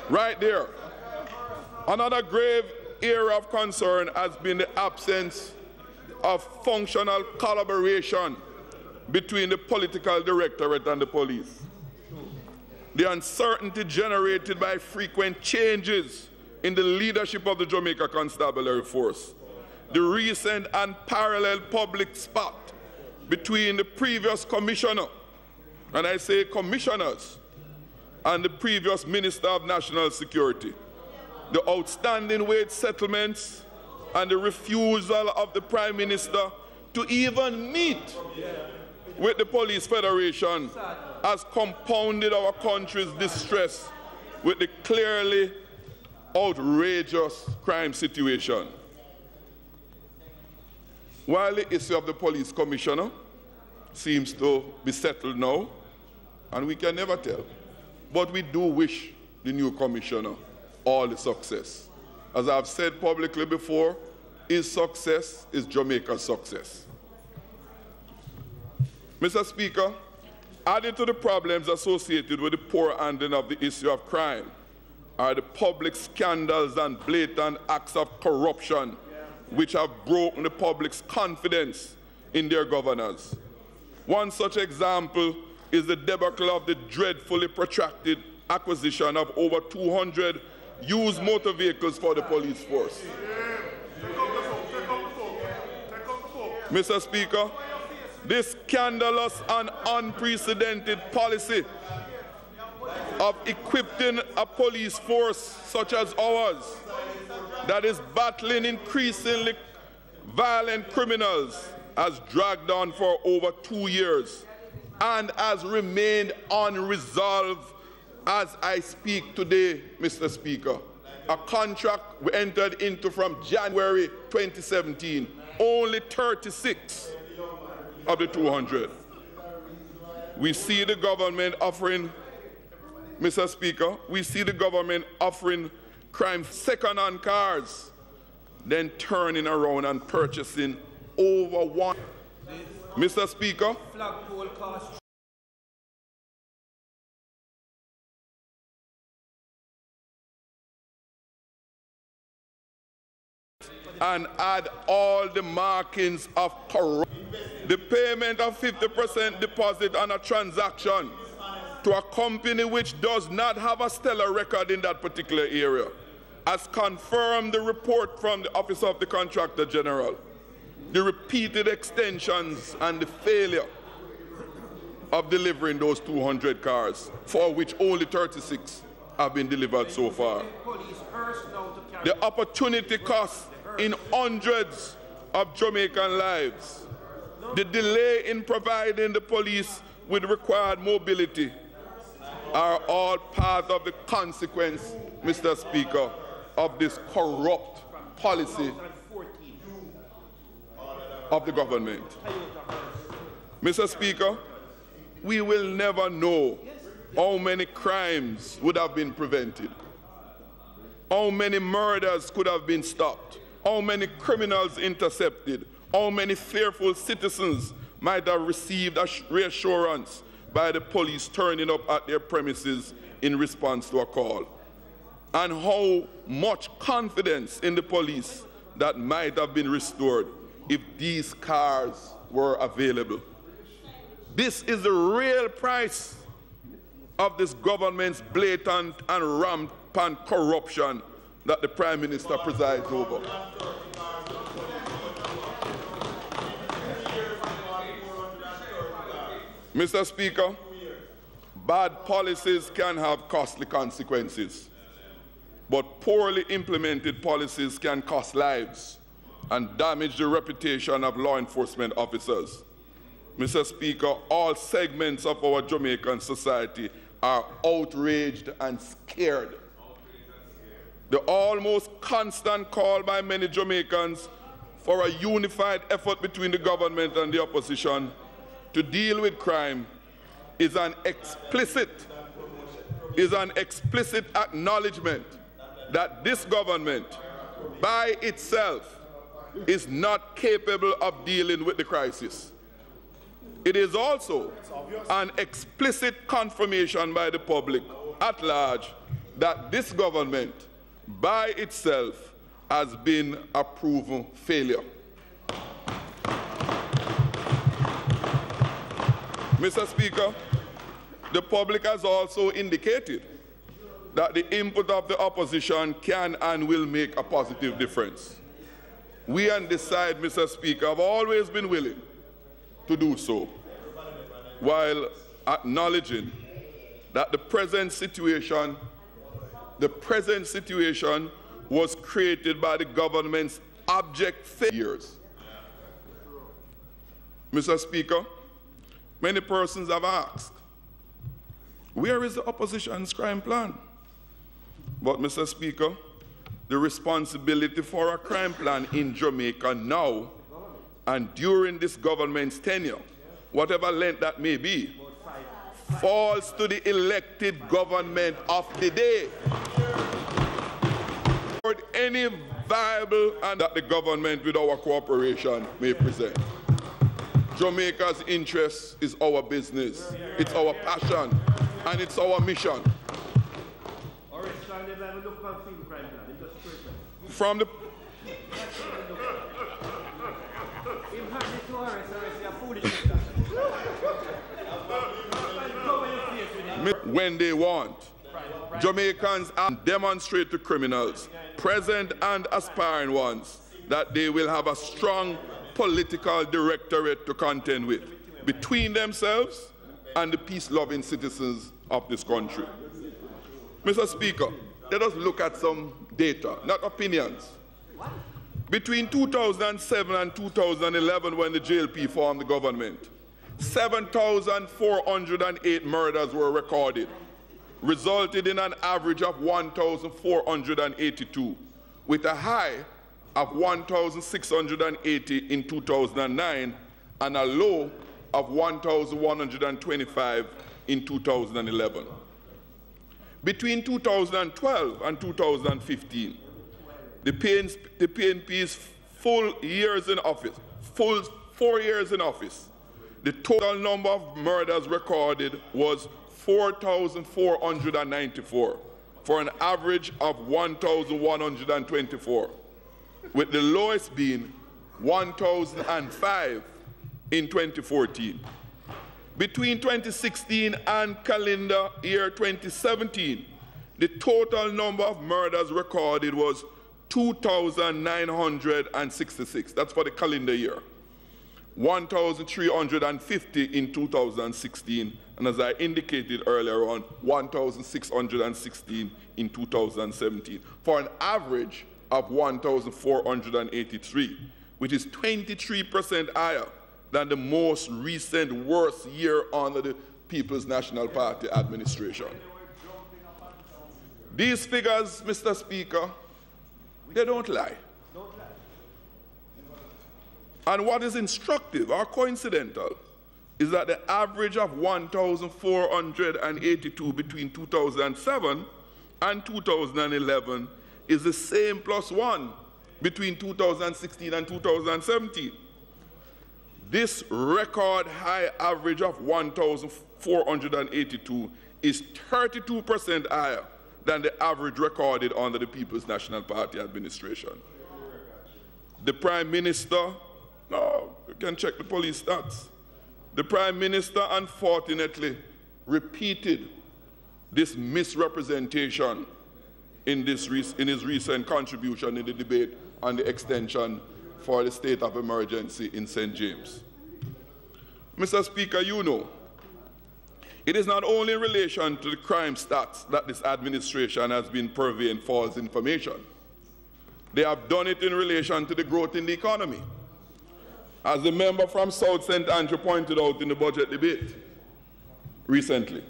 Right there. Another grave area of concern has been the absence of functional collaboration between the political directorate and the police. The uncertainty generated by frequent changes in the leadership of the Jamaica Constabulary Force, the recent unparalleled public spat between the previous commissioner, and I say commissioners, and the previous Minister of National Security, the outstanding wage settlements, and the refusal of the Prime Minister to even meet with the Police Federation has compounded our country's distress with the clearly outrageous crime situation. While the issue of the police commissioner seems to be settled now, and we can never tell, but we do wish the new commissioner all the success. As I've said publicly before, his success is Jamaica's success. Mr. Speaker, added to the problems associated with the poor handling of the issue of crime are the public scandals and blatant acts of corruption which have broken the public's confidence in their governors. One such example is the debacle of the dreadfully protracted acquisition of over 200 used motor vehicles for the police force. Mr. Speaker, this scandalous and unprecedented policy of equipping a police force such as ours that is battling increasingly violent criminals has dragged on for over 2 years and has remained unresolved as I speak today, Mr. Speaker. A contract we entered into from January 2017, only 36 of the 200. We see the government offering, Mr. Speaker, we see the government offering crime second-hand cars, then turning around and purchasing over one. Mr. Speaker, and add all the markings of corruption. The payment of 50% deposit on a transaction to a company which does not have a stellar record in that particular area, as confirmed the report from the Office of the Contractor General. The repeated extensions and the failure of delivering those 200 cars, for which only 36 have been delivered so far. The opportunity cost in hundreds of Jamaican lives. The delay in providing the police with required mobility are all part of the consequence, Mr. Speaker, of this corrupt policy of the government. Mr. Speaker, we will never know how many crimes would have been prevented, how many murders could have been stopped, how many criminals intercepted, how many fearful citizens might have received a reassurance by the police turning up at their premises in response to a call, and how much confidence in the police that might have been restored if these cars were available. This is the real price of this government's blatant and rampant corruption that the Prime Minister presides over. Mr. Speaker, bad policies can have costly consequences, but poorly implemented policies can cost lives and damage the reputation of law enforcement officers. Mr. Speaker, all segments of our Jamaican society are outraged and scared. The almost constant call by many Jamaicans for a unified effort between the government and the opposition to deal with crime is an explicit acknowledgement that this government by itself is not capable of dealing with the crisis. It is also an explicit confirmation by the public at large that this government by itself has been a proven failure. Mr. Speaker, the public has also indicated that the input of the opposition can and will make a positive difference. We on this side, Mr. Speaker, have always been willing to do so, while acknowledging that the present situation was created by the government's abject failures. Mr. Speaker, many persons have asked, where is the opposition's crime plan? But, Mr. Speaker, the responsibility for a crime plan in Jamaica now and during this government's tenure, whatever length that may be, falls to the elected government of the day. Any viable and that the government with our cooperation may present. Jamaica's interest is our business, it's our passion, and it's our mission. From the when they want, Jamaicans demonstrate to criminals, present and aspiring ones, that they will have a strong political directorate to contend with between themselves and the peace-loving citizens of this country. Mr. Speaker, let us look at some data, not opinions. Between 2007 and 2011, when the JLP formed the government, 7,408 murders were recorded, resulted in an average of 1,482, with a high of 1,680 in 2009 and a low of 1,125 in 2011. Between 2012 and 2015, the PNP's full 4 years in office, the total number of murders recorded was 4,494, for an average of 1,124, with the lowest being 1,005 in 2014. Between 2016 and calendar year 2017, the total number of murders recorded was 2,966. That's for the calendar year. 1,350 in 2016, and as I indicated earlier on, 1,616 in 2017, for an average of 1,483, which is 23% higher than the most recent worst year under the People's National Party administration. These figures, Mr. Speaker, they don't lie. And what is instructive or coincidental is that the average of 1,482 between 2007 and 2011 is the same +1 between 2016 and 2017. This record high average of 1,482 is 32% higher than the average recorded under the People's National Party administration. The Prime Minister, no, you can check the police stats. The Prime Minister, unfortunately, repeated this misrepresentation in his recent contribution in the debate on the extension for the state of emergency in St. James. Mr. Speaker, you know, it is not only in relation to the crime stats that this administration has been purveying false information. They have done it in relation to the growth in the economy. As the member from South St. Andrew pointed out in the budget debate recently,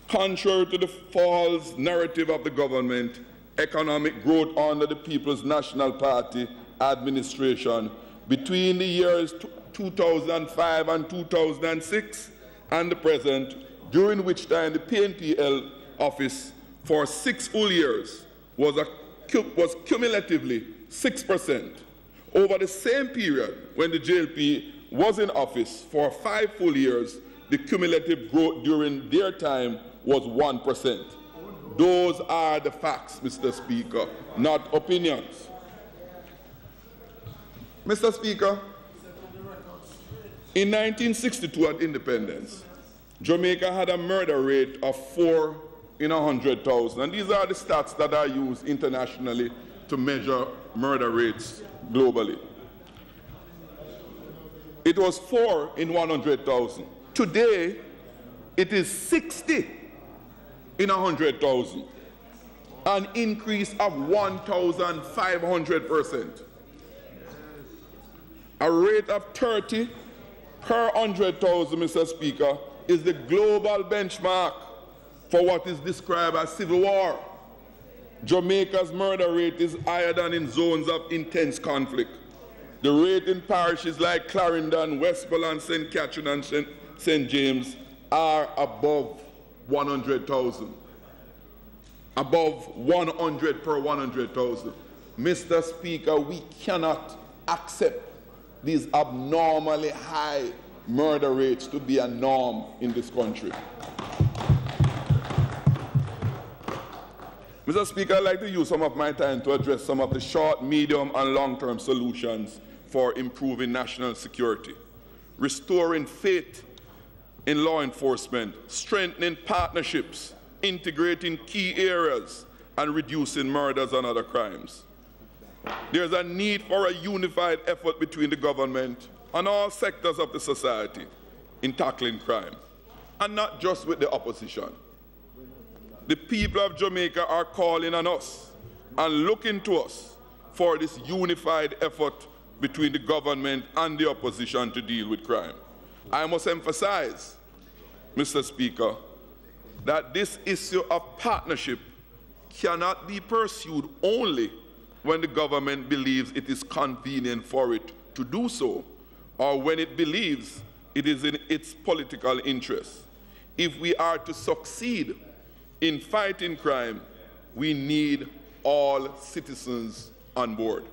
contrary to the false narrative of the government, economic growth under the People's National Party administration between the years 2005 and 2006 and the present, during which time the PNPL office for 6 full years was cumulatively 6%. Over the same period, when the JLP was in office for 5 full years, the cumulative growth during their time was 1%. Those are the facts, Mr. Speaker, not opinions. Mr. Speaker, in 1962 at independence, Jamaica had a murder rate of 4 in 100,000. And these are the stats that are used internationally to measure murder rates globally. It was 4 in 100,000. Today, it is 60 in 100,000, an increase of 1,500%. A rate of 30 per 100,000, Mr. Speaker, is the global benchmark for what is described as civil war. Jamaica's murder rate is higher than in zones of intense conflict. The rate in parishes like Clarendon, Westmoreland, St. Catherine, and St. James are above 100,000. Above 100 per 100,000. Mr. Speaker, we cannot accept these abnormally high murder rates to be a norm in this country. Mr. Speaker, I'd like to use some of my time to address some of the short, medium, and long-term solutions for improving national security, restoring faith in law enforcement, strengthening partnerships, integrating key areas, and reducing murders and other crimes. There's a need for a unified effort between the government and all sectors of the society in tackling crime, and not just with the opposition. The people of Jamaica are calling on us and looking to us for this unified effort between the government and the opposition to deal with crime. I must emphasize, Mr. Speaker, that this issue of partnership cannot be pursued only when the government believes it is convenient for it to do so, or when it believes it is in its political interest. If we are to succeed in fighting crime, we need all citizens on board.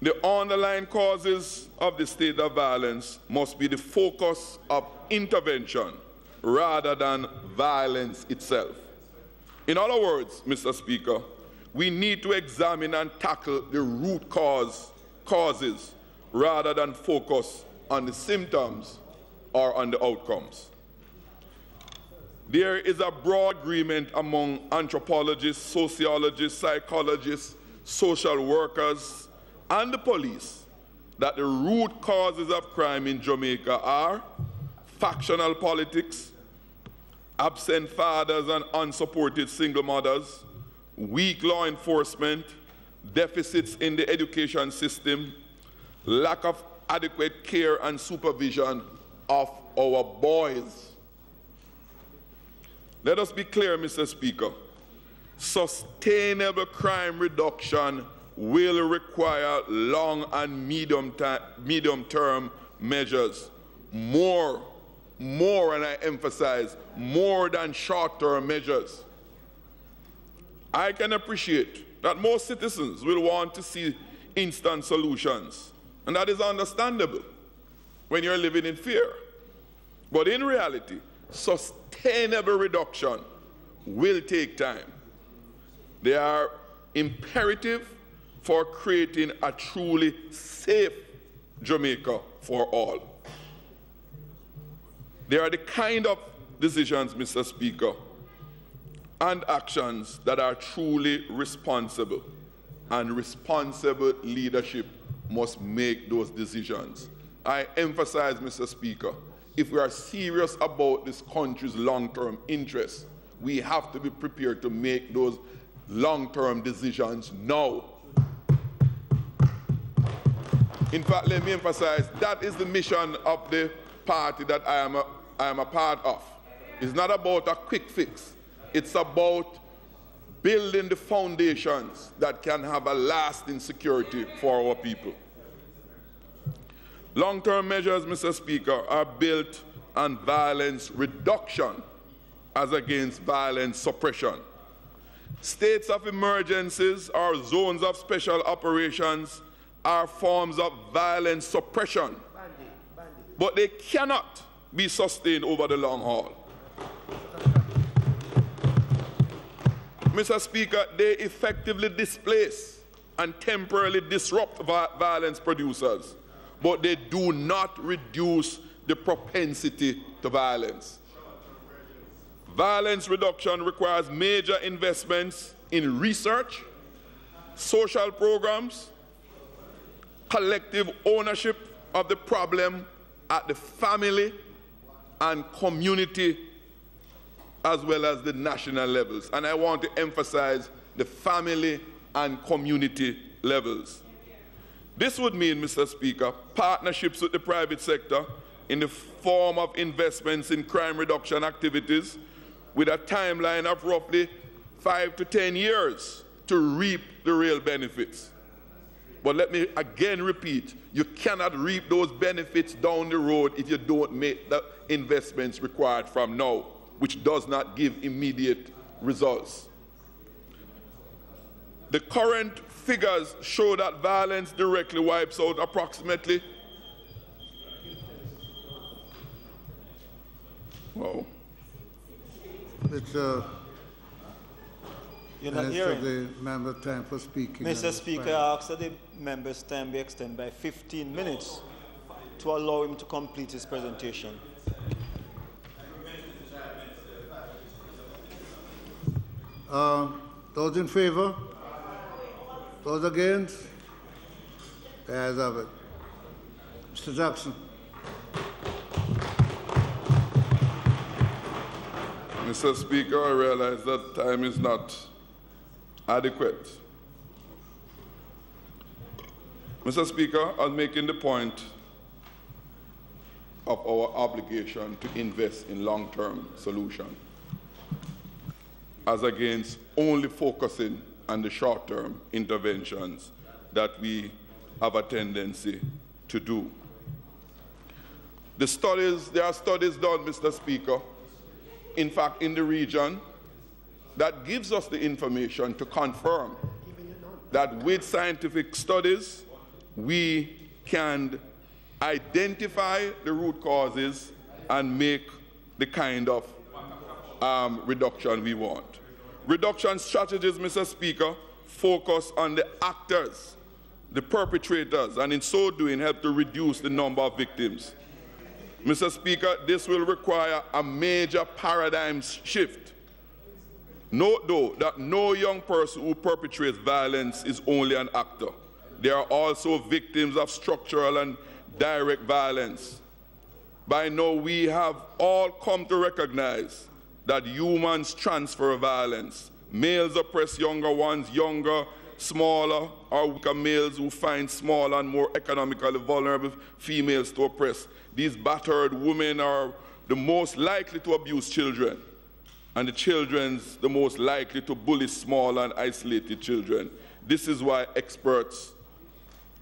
The underlying causes of the state of violence must be the focus of intervention rather than violence itself. In other words, Mr. Speaker, we need to examine and tackle the root causes rather than focus on the symptoms or on the outcomes. There is a broad agreement among anthropologists, sociologists, psychologists, social workers, and the police that the root causes of crime in Jamaica are factional politics, absent fathers and unsupported single mothers, weak law enforcement, deficits in the education system, lack of adequate care and supervision of our boys. Let us be clear, Mr. Speaker. Sustainable crime reduction will require long and medium-term measures. More, and I emphasize, more than short-term measures. I can appreciate that most citizens will want to see instant solutions, and that is understandable when you're living in fear. But in reality, sustainable reduction will take time. They are imperative for creating a truly safe Jamaica for all. They are the kind of decisions, Mr. Speaker, and actions that are truly responsible, and responsible leadership must make those decisions. I emphasize, Mr. Speaker, if we are serious about this country's long-term interests, we have to be prepared to make those long-term decisions now. In fact, let me emphasize, that is the mission of the party that I am a part of. It's not about a quick fix. It's about building the foundations that can have a lasting security for our people. Long-term measures, Mr. Speaker, are built on violence reduction as against violence suppression. States of emergencies or zones of special operations are forms of violence suppression, but they cannot be sustained over the long haul. Mr. Speaker, they effectively displace and temporarily disrupt violence producers, but they do not reduce the propensity to violence. Violence reduction requires major investments in research, social programs, collective ownership of the problem at the family and community as well as the national levels. And I want to emphasize the family and community levels. This would mean, Mr. Speaker, partnerships with the private sector in the form of investments in crime reduction activities with a timeline of roughly 5 to 10 years to reap the real benefits. But let me again repeat, you cannot reap those benefits down the road if you don't make the investments required from now, which does not give immediate results. The current figures show that violence directly wipes out approximately You're not hearing. The member time for speaking. Mr. Speaker, I ask that the member's time be extended by 15 minutes to allow him to complete his presentation. Those in favor? Those against? The ayes have it. Mr. Jackson. Mr. Speaker, I realize that time is not adequate. Mr. Speaker, I'm making the point of our obligation to invest in long-term solutions, as against only focusing on the short-term interventions that we have a tendency to do. There are studies done, Mr. Speaker, in fact, in the region, that gives us the information to confirm that with scientific studies, we can identify the root causes and make the kind of reduction we want. Reduction strategies, Mr. Speaker, focus on the actors, the perpetrators, and in so doing help to reduce the number of victims. Mr. Speaker, this will require a major paradigm shift. Note, though, that no young person who perpetrates violence is only an actor. They are also victims of structural and direct violence. By now, we have all come to recognize that humans transfer violence. Males oppress younger ones, younger smaller or weaker males who find smaller and more economically vulnerable females to oppress. These battered women are the most likely to abuse children, and the children's the most likely to bully small and isolated children. This is why experts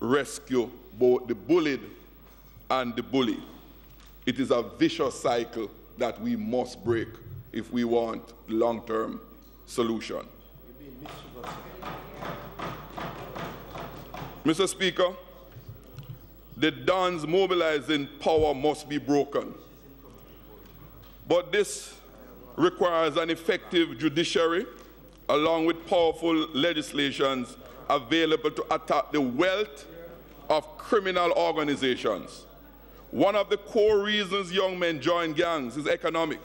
rescue both the bullied and the bully. It is a vicious cycle that we must break if we want long-term solution. Mr. Speaker, the Don's mobilizing power must be broken. But this requires an effective judiciary along with powerful legislations available to attack the wealth of criminal organizations. One of the core reasons young men join gangs is economic.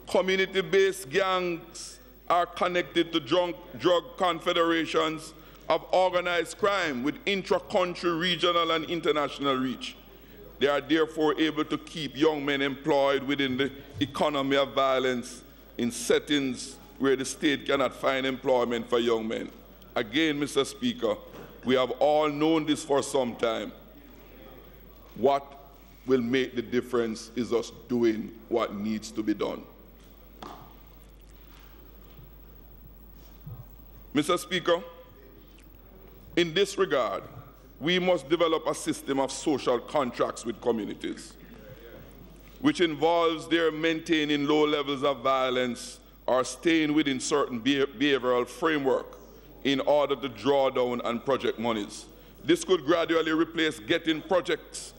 Community-based gangs are connected to drug confederations of organized crime with intra-country, regional, and international reach. They are therefore able to keep young men employed within the economy of violence in settings where the state cannot find employment for young men. Again, Mr. Speaker, we have all known this for some time. What will make the difference is us doing what needs to be done. Mr. Speaker, in this regard, we must develop a system of social contracts with communities, which involves their maintaining low levels of violence or staying within certain behavioral framework in order to draw down on project monies. This could gradually replace getting project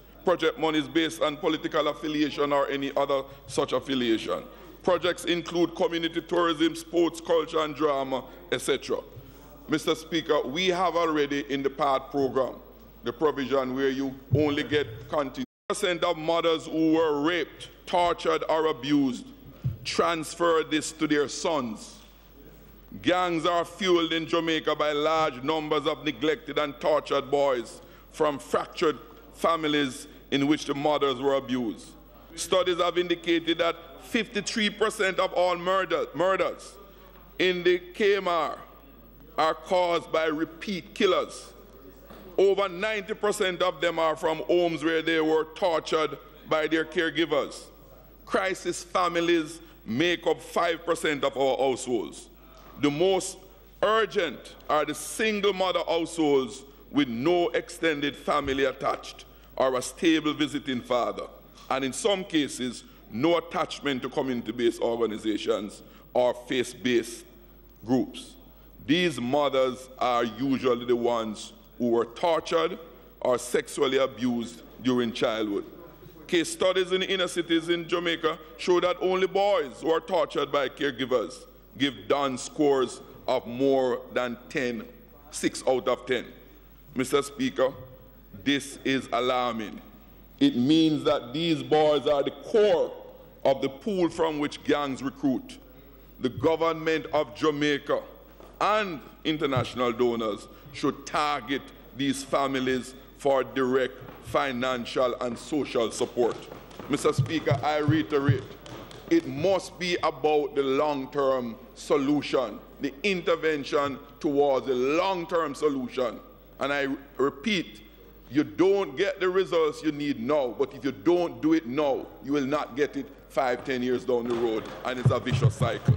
monies based on political affiliation or any other such affiliation. Projects include community tourism, sports, culture, and drama, etc. Mr. Speaker, we have already in the PATH program the provision where you only get continued. 10% of mothers who were raped, tortured, or abused transferred this to their sons. Gangs are fueled in Jamaica by large numbers of neglected and tortured boys from fractured families in which the mothers were abused. Studies have indicated that 53% of all murders in the KMR are caused by repeat killers. Over 90% of them are from homes where they were tortured by their caregivers. Crisis families make up 5% of our households. The most urgent are the single mother households with no extended family attached or a stable visiting father, and in some cases, no attachment to community-based organizations or faith-based groups. These mothers are usually the ones who were tortured or sexually abused during childhood. Case studies in inner cities in Jamaica show that only boys who are tortured by caregivers give Don scores of more than 6 out of 10. Mr. Speaker, this is alarming. It means that these boys are the core of the pool from which gangs recruit. The government of Jamaica and international donors should target these families for direct financial and social support. Mr. Speaker, I reiterate, it must be about the long-term solution, the intervention towards the long-term solution. And I repeat, you don't get the results you need now, but if you don't do it now, you will not get it 5-10 years down the road, and it's a vicious cycle.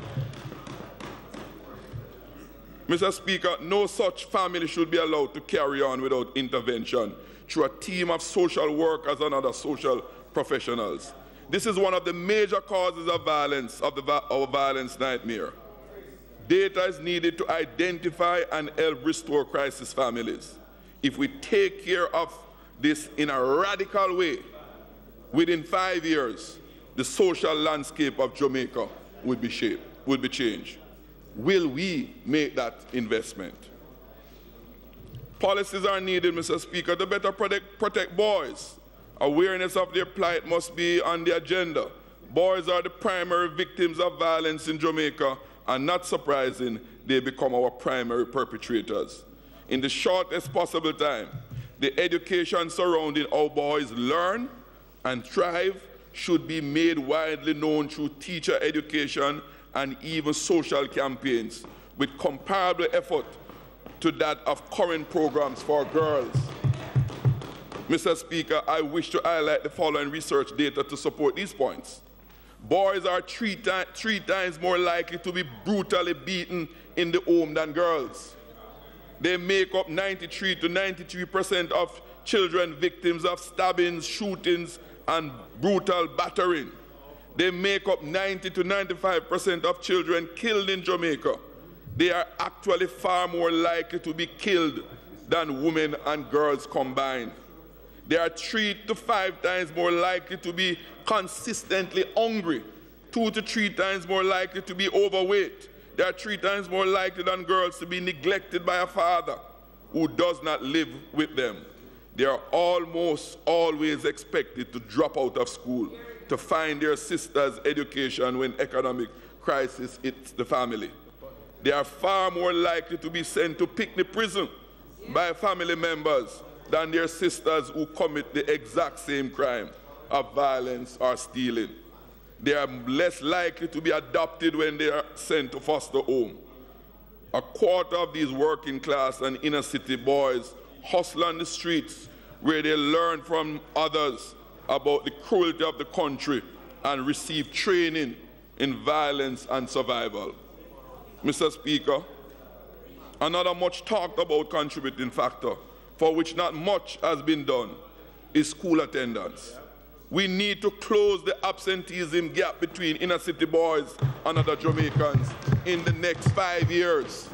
Mr. Speaker, no such family should be allowed to carry on without intervention through a team of social workers and other social professionals. This is one of the major causes of violence, of our violence nightmare. Data is needed to identify and help restore crisis families. If we take care of this in a radical way, within 5 years, the social landscape of Jamaica would be changed. Will we make that investment? Policies are needed, Mr. Speaker, to better protect boys. Awareness of their plight must be on the agenda. Boys are the primary victims of violence in Jamaica, and not surprising, they become our primary perpetrators. In the shortest possible time, the education surrounding how boys learn and thrive should be made widely known through teacher education and even social campaigns with comparable effort to that of current programs for girls. Mr. Speaker, I wish to highlight the following research data to support these points. Boys are three times more likely to be brutally beaten in the home than girls. They make up 93 to 93% of children victims of stabbings, shootings, and brutal battering. They make up 90 to 95% of children killed in Jamaica. They are actually far more likely to be killed than women and girls combined. They are 3 to 5 times more likely to be consistently hungry, 2 to 3 times more likely to be overweight. They are 3 times more likely than girls to be neglected by a father who does not live with them. They are almost always expected to drop out of school to find their sister's education when economic crisis hits the family. They are far more likely to be sent to picnic prison by family members than their sisters who commit the exact same crime of violence or stealing. They are less likely to be adopted when they are sent to foster home. A quarter of these working class and inner city boys hustle on the streets where they learn from others about the cruelty of the country and receive training in violence and survival. Mr. Speaker, another much talked about contributing factor for which not much has been done is school attendance. We need to close the absenteeism gap between inner city boys and other Jamaicans in the next 5 years.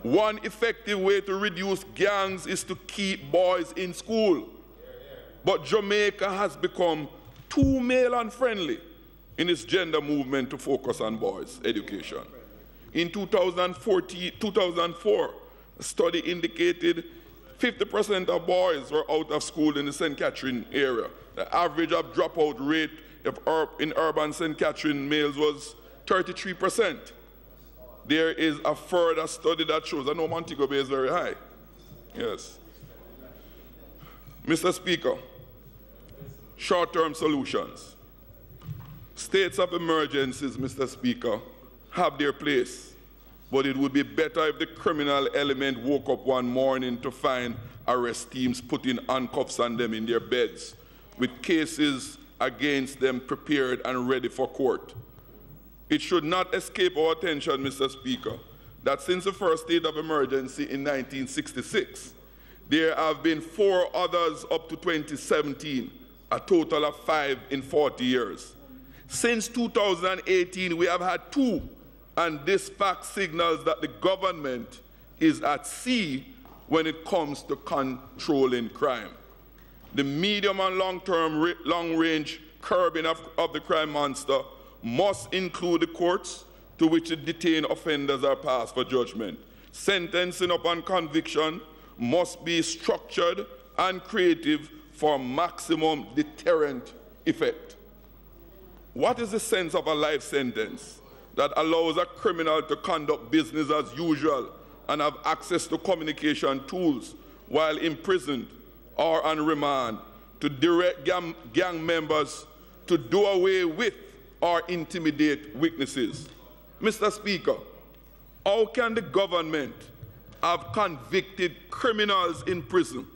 One effective way to reduce gangs is to keep boys in school. But Jamaica has become too male unfriendly in its gender movement to focus on boys' education. In 2004, a study indicated 50% of boys were out of school in the St. Catherine area. The average of dropout rate in urban St. Catherine males was 33%. There is a further study that shows, I know Montego Bay is very high. Yes. Mr. Speaker, short-term solutions. States of emergencies, Mr. Speaker, have their place, but it would be better if the criminal element woke up one morning to find arrest teams putting handcuffs on them in their beds, with cases against them prepared and ready for court. It should not escape our attention, Mr. Speaker, that since the first state of emergency in 1966, there have been 4 others up to 2017, a total of 5 in 40 years. Since 2018, we have had 2, and this fact signals that the government is at sea when it comes to controlling crime. The medium and long-range curbing of the crime monster must include the courts to which the detained offenders are passed for judgment. Sentencing upon conviction must be structured and creative for maximum deterrent effect. What is the sense of a life sentence that allows a criminal to conduct business as usual and have access to communication tools while imprisoned or on remand, to direct gang members to do away with or intimidate witnesses? Mr. Speaker, how can the government have convicted criminals in prison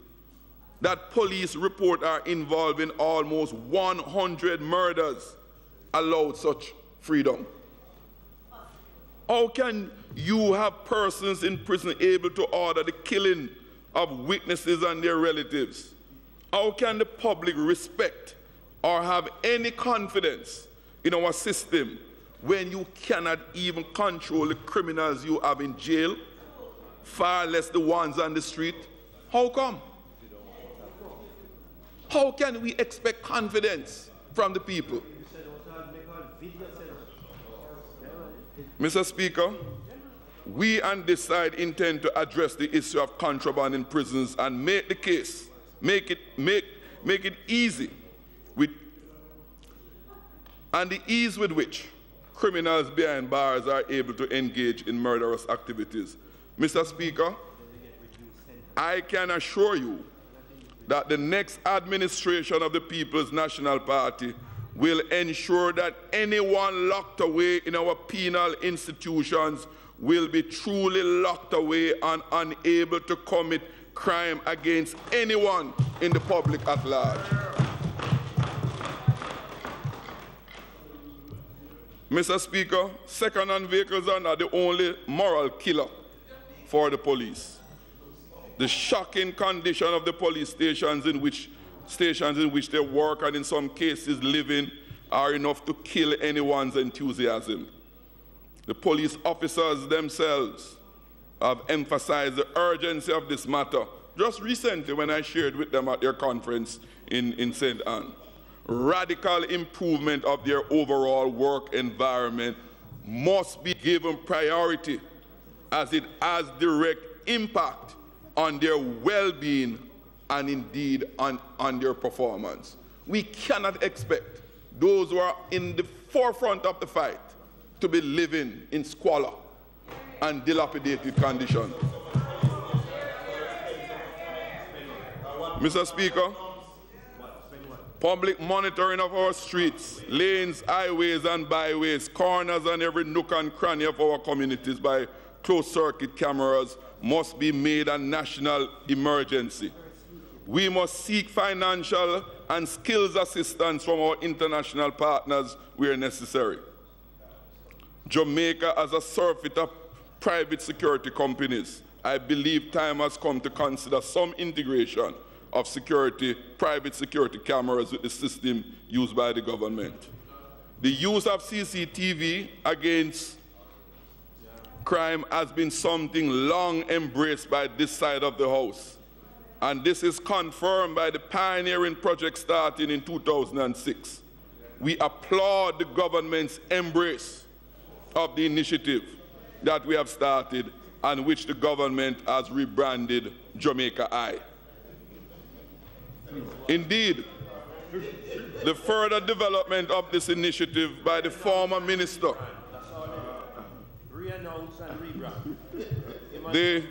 that police report are involved in almost 100 murders allow such freedom? How can you have persons in prison able to order the killing of witnesses and their relatives? How can the public respect or have any confidence in our system when you cannot even control the criminals you have in jail, far less the ones on the street? How come? How can we expect confidence from the people? Mr. Speaker, we on this side intend to address the issue of contraband in prisons and make the case, make it easy and the ease with which criminals behind bars are able to engage in murderous activities. Mr. Speaker, I can assure you that the next administration of the People's National Party will ensure that anyone locked away in our penal institutions will be truly locked away and unable to commit crime against anyone in the public at large. Mr. Speaker, second-hand vehicles are not the only moral killer for the police. The shocking condition of the police stations in which they work and in some cases live in are enough to kill anyone's enthusiasm. The police officers themselves have emphasized the urgency of this matter just recently when I shared with them at their conference in St. Anne. Radical improvement of their overall work environment must be given priority as it has direct impact on their well-being and indeed on their performance. We cannot expect those who are in the forefront of the fight to be living in squalor and dilapidated conditions. Mr. Speaker, public monitoring of our streets, lanes, highways and byways, corners and every nook and cranny of our communities by closed-circuit cameras must be made a national emergency. We must seek financial and skills assistance from our international partners where necessary. Jamaica has a surfeit of private security companies. I believe time has come to consider some integration of private security cameras with the system used by the government. The use of CCTV against crime has been something long embraced by this side of the House. And this is confirmed by the pioneering project starting in 2006. We applaud the government's embrace of the initiative that we have started and which the government has rebranded Jamaica Eye. Indeed, the further development of this initiative by the former minister, Re-announce and rebrand. the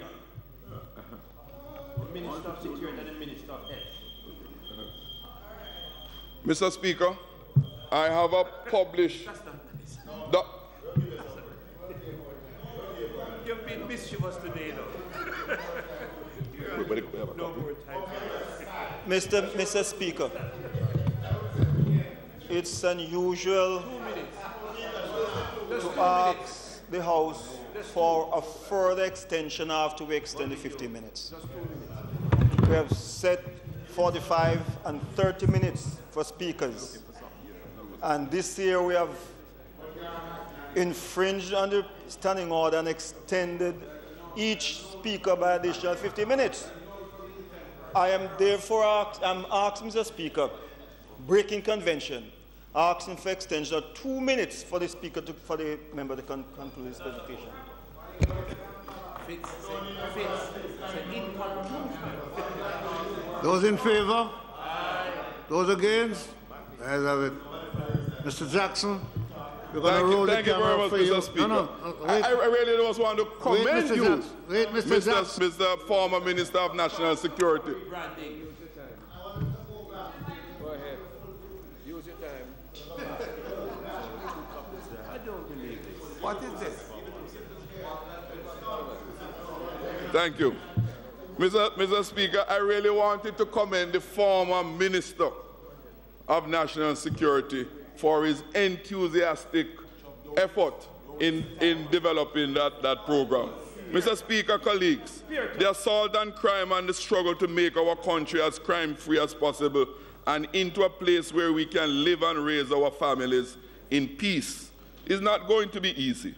Minister of Security and the Minister of Health. Mr. Speaker, I have a published You've been mischievous today, though. No more time. Mr. Speaker, it's unusual to ask the House for a further extension after we extend the 15 minutes. We have set 45 and 30 minutes for speakers. And this year we have infringed on the standing order and extended each speaker by additional 50 minutes. I am therefore asking Mr. Speaker, breaking convention, asking for extension of 2 minutes for the speaker for the member to conclude his presentation. Those in favor? Those against? Ayes have it. Mr. Jackson, we're going to roll the camera for you. Mr. Speaker. Wait. I really just want to commend you, Mr. Jackson. Mr. Former Minister of National Security. Go ahead. Use your time. I don't believe this. What is this? Thank you. Mr. Speaker, I really wanted to commend the former Minister of National Security for his enthusiastic effort in developing that program. Mr. Speaker, colleagues, the assault and crime and the struggle to make our country as crime-free as possible and into a place where we can live and raise our families in peace is not going to be easy.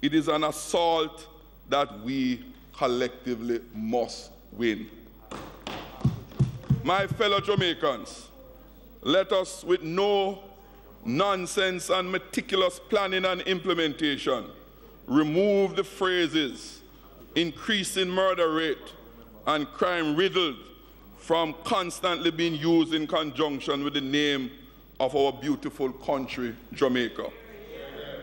It is an assault that we collectively must win. My fellow Jamaicans, let us, with no nonsense and meticulous planning and implementation, remove the phrases increasing murder rate and crime riddled from constantly being used in conjunction with the name of our beautiful country, Jamaica.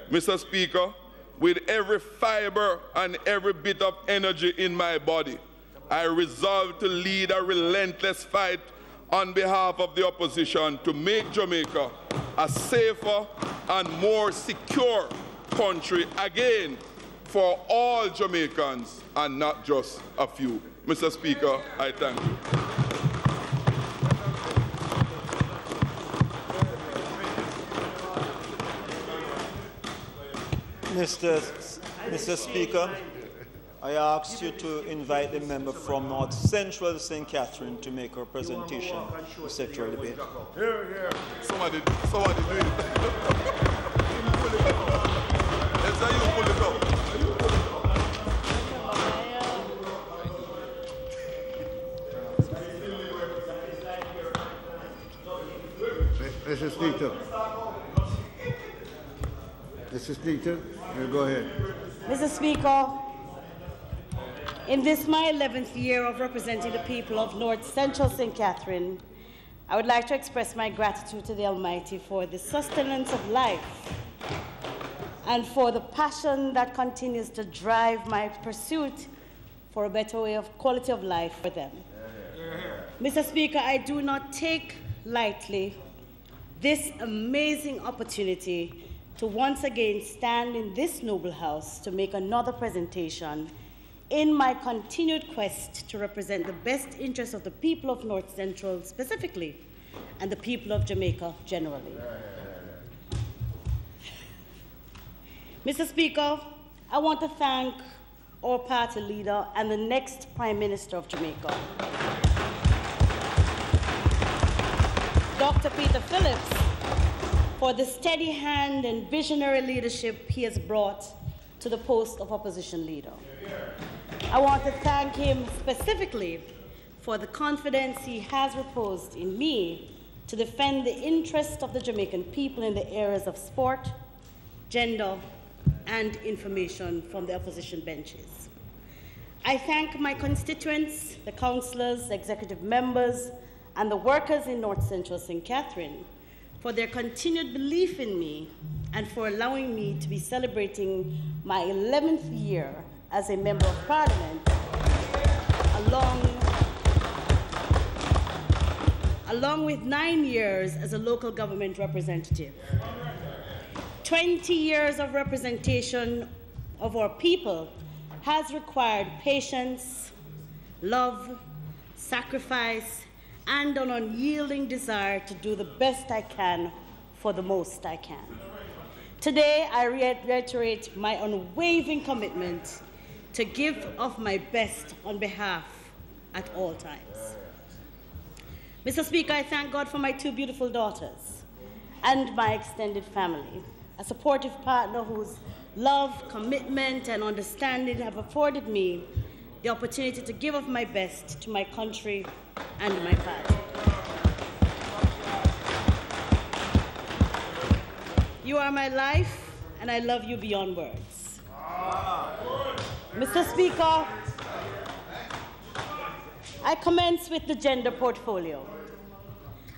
Mr. Speaker, with every fiber and every bit of energy in my body, I resolve to lead a relentless fight on behalf of the opposition to make Jamaica a safer and more secure country again for all Jamaicans and not just a few. Mr. Speaker, I thank you. Mr. Speaker, I ask you to invite the member from North Central St. Catherine to make her presentation to sectoral debate. Somebody do it. Let's say you pull it out. Mr. Speaker. Mr. Speaker, you go ahead. Mr. Speaker, in this my 11th year of representing the people of North Central St. Catherine, I would like to express my gratitude to the Almighty for the sustenance of life and for the passion that continues to drive my pursuit for a better way of quality of life for them. Mr. Speaker, I do not take lightly this amazing opportunity to once again stand in this noble house to make another presentation in my continued quest to represent the best interests of the people of North Central specifically and the people of Jamaica generally. Mr. Speaker, I want to thank our party leader and the next Prime Minister of Jamaica, Dr. Peter Phillips, for the steady hand and visionary leadership he has brought to the post of opposition leader. I want to thank him specifically for the confidence he has reposed in me to defend the interests of the Jamaican people in the areas of sport, gender, and information from the opposition benches. I thank my constituents, the councillors, executive members, and the workers in North Central St. Catherine for their continued belief in me and for allowing me to be celebrating my 11th year as a Member of Parliament, along with 9 years as a local government representative. 20 years of representation of our people has required patience, love, sacrifice, and an unyielding desire to do the best I can for the most I can. Today, I reiterate my unwavering commitment to give of my best on behalf at all times. Mr. Speaker, I thank God for my 2 beautiful daughters and my extended family, a supportive partner whose love, commitment, and understanding have afforded me the opportunity to give of my best to my country and my party. You are my life, and I love you beyond words. Mr. Speaker, I commence with the gender portfolio.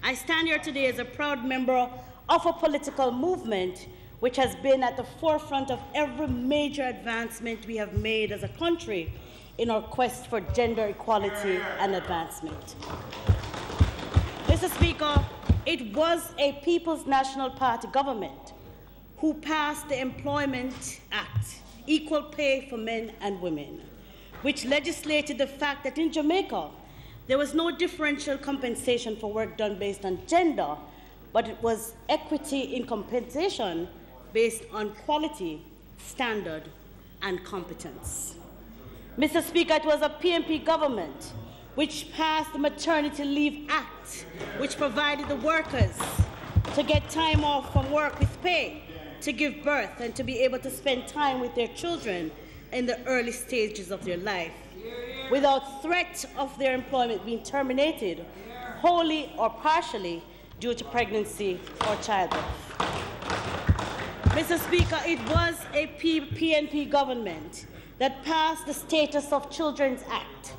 I stand here today as a proud member of a political movement which has been at the forefront of every major advancement we have made as a country in our quest for gender equality and advancement. Mr. Speaker, it was a People's National Party government who passed the Employment Act, Equal Pay for Men and Women, which legislated the fact that in Jamaica, there was no differential compensation for work done based on gender, but it was equity in compensation based on quality, standard, and competence. Mr. Speaker, it was a PNP government which passed the Maternity Leave Act, which provided the workers to get time off from work with pay, to give birth, and to be able to spend time with their children in the early stages of their life, without threat of their employment being terminated, wholly or partially, due to pregnancy or childbirth. Mr. Speaker, it was a PNP government that passed the Status of Children's Act,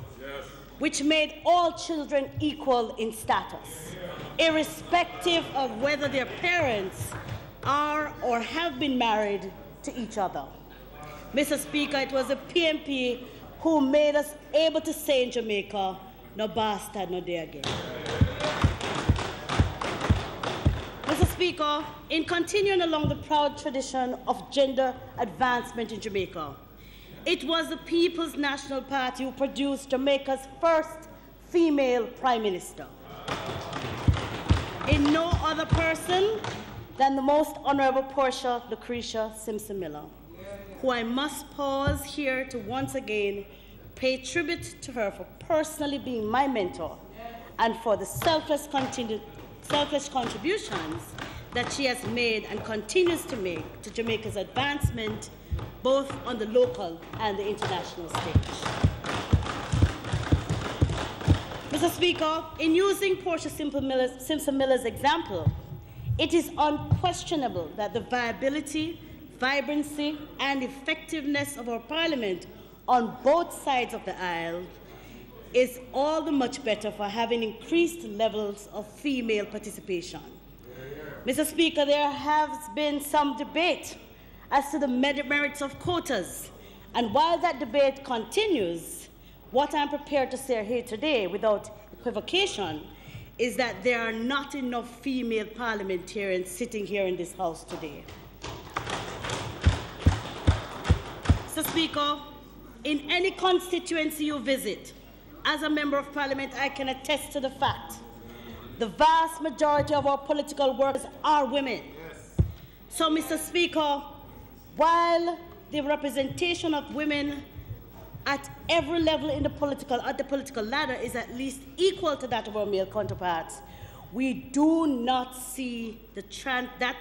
which made all children equal in status, irrespective of whether their parents are or have been married to each other. Mr. Speaker, it was a PNP who made us able to say in Jamaica, no bastard, no day again. Mr. Speaker, in continuing along the proud tradition of gender advancement in Jamaica, It was the People's National Party who produced Jamaica's first female Prime Minister. In no other person than the Most Honourable Portia Lucretia Simpson Miller, who I must pause here to once again pay tribute to her for personally being my mentor and for the selfless contributions that she has made and continues to make to Jamaica's advancement, both on the local and the international stage. Mr. Speaker, in using Portia Simpson Miller's example, it is unquestionable that the viability, vibrancy, and effectiveness of our Parliament on both sides of the aisle is all the much better for having increased levels of female participation. Mr. Speaker, there has been some debate as to the merits of quotas, and while that debate continues, what I'm prepared to say here today without equivocation is that there are not enough female parliamentarians sitting here in this House today. Mr. Speaker, in any constituency you visit, as a Member of Parliament, I can attest to the fact the vast majority of our political workers are women. Yes. So, Mr. Speaker, while the representation of women at every level in the political ladder is at least equal to that of our male counterparts, we do not see that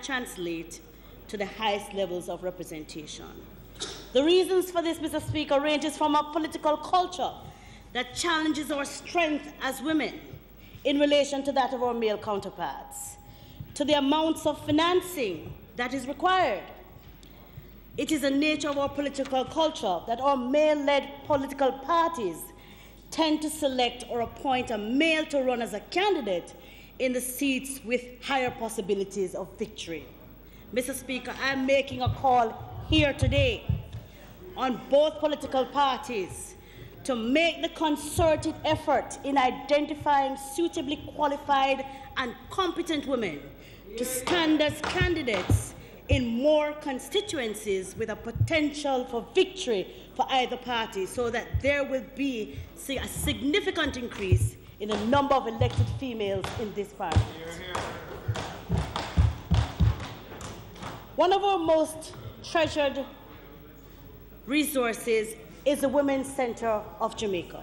translate to the highest levels of representation. The reasons for this, Mr. Speaker, ranges from a political culture that challenges our strength as women in relation to that of our male counterparts, to the amounts of financing that is required. It is the nature of our political culture that our male-led political parties tend to select or appoint a male to run as a candidate in the seats with higher possibilities of victory. Mr. Speaker, I'm making a call here today on both political parties to make the concerted effort in identifying suitably qualified and competent women to stand as candidates in more constituencies with a potential for victory for either party, so that there will be a significant increase in the number of elected females in this parliament. One of our most treasured resources is the Women's Centre of Jamaica.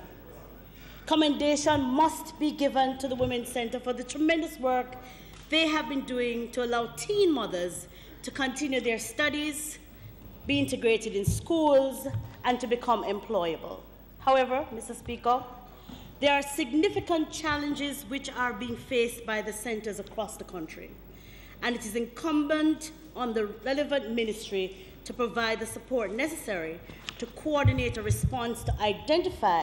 Commendation must be given to the Women's Centre for the tremendous work they have been doing to allow teen mothers to continue their studies, be integrated in schools, and to become employable. However, Mr. Speaker, there are significant challenges which are being faced by the centres across the country, and it is incumbent on the relevant ministry to provide the support necessary to coordinate a response to identify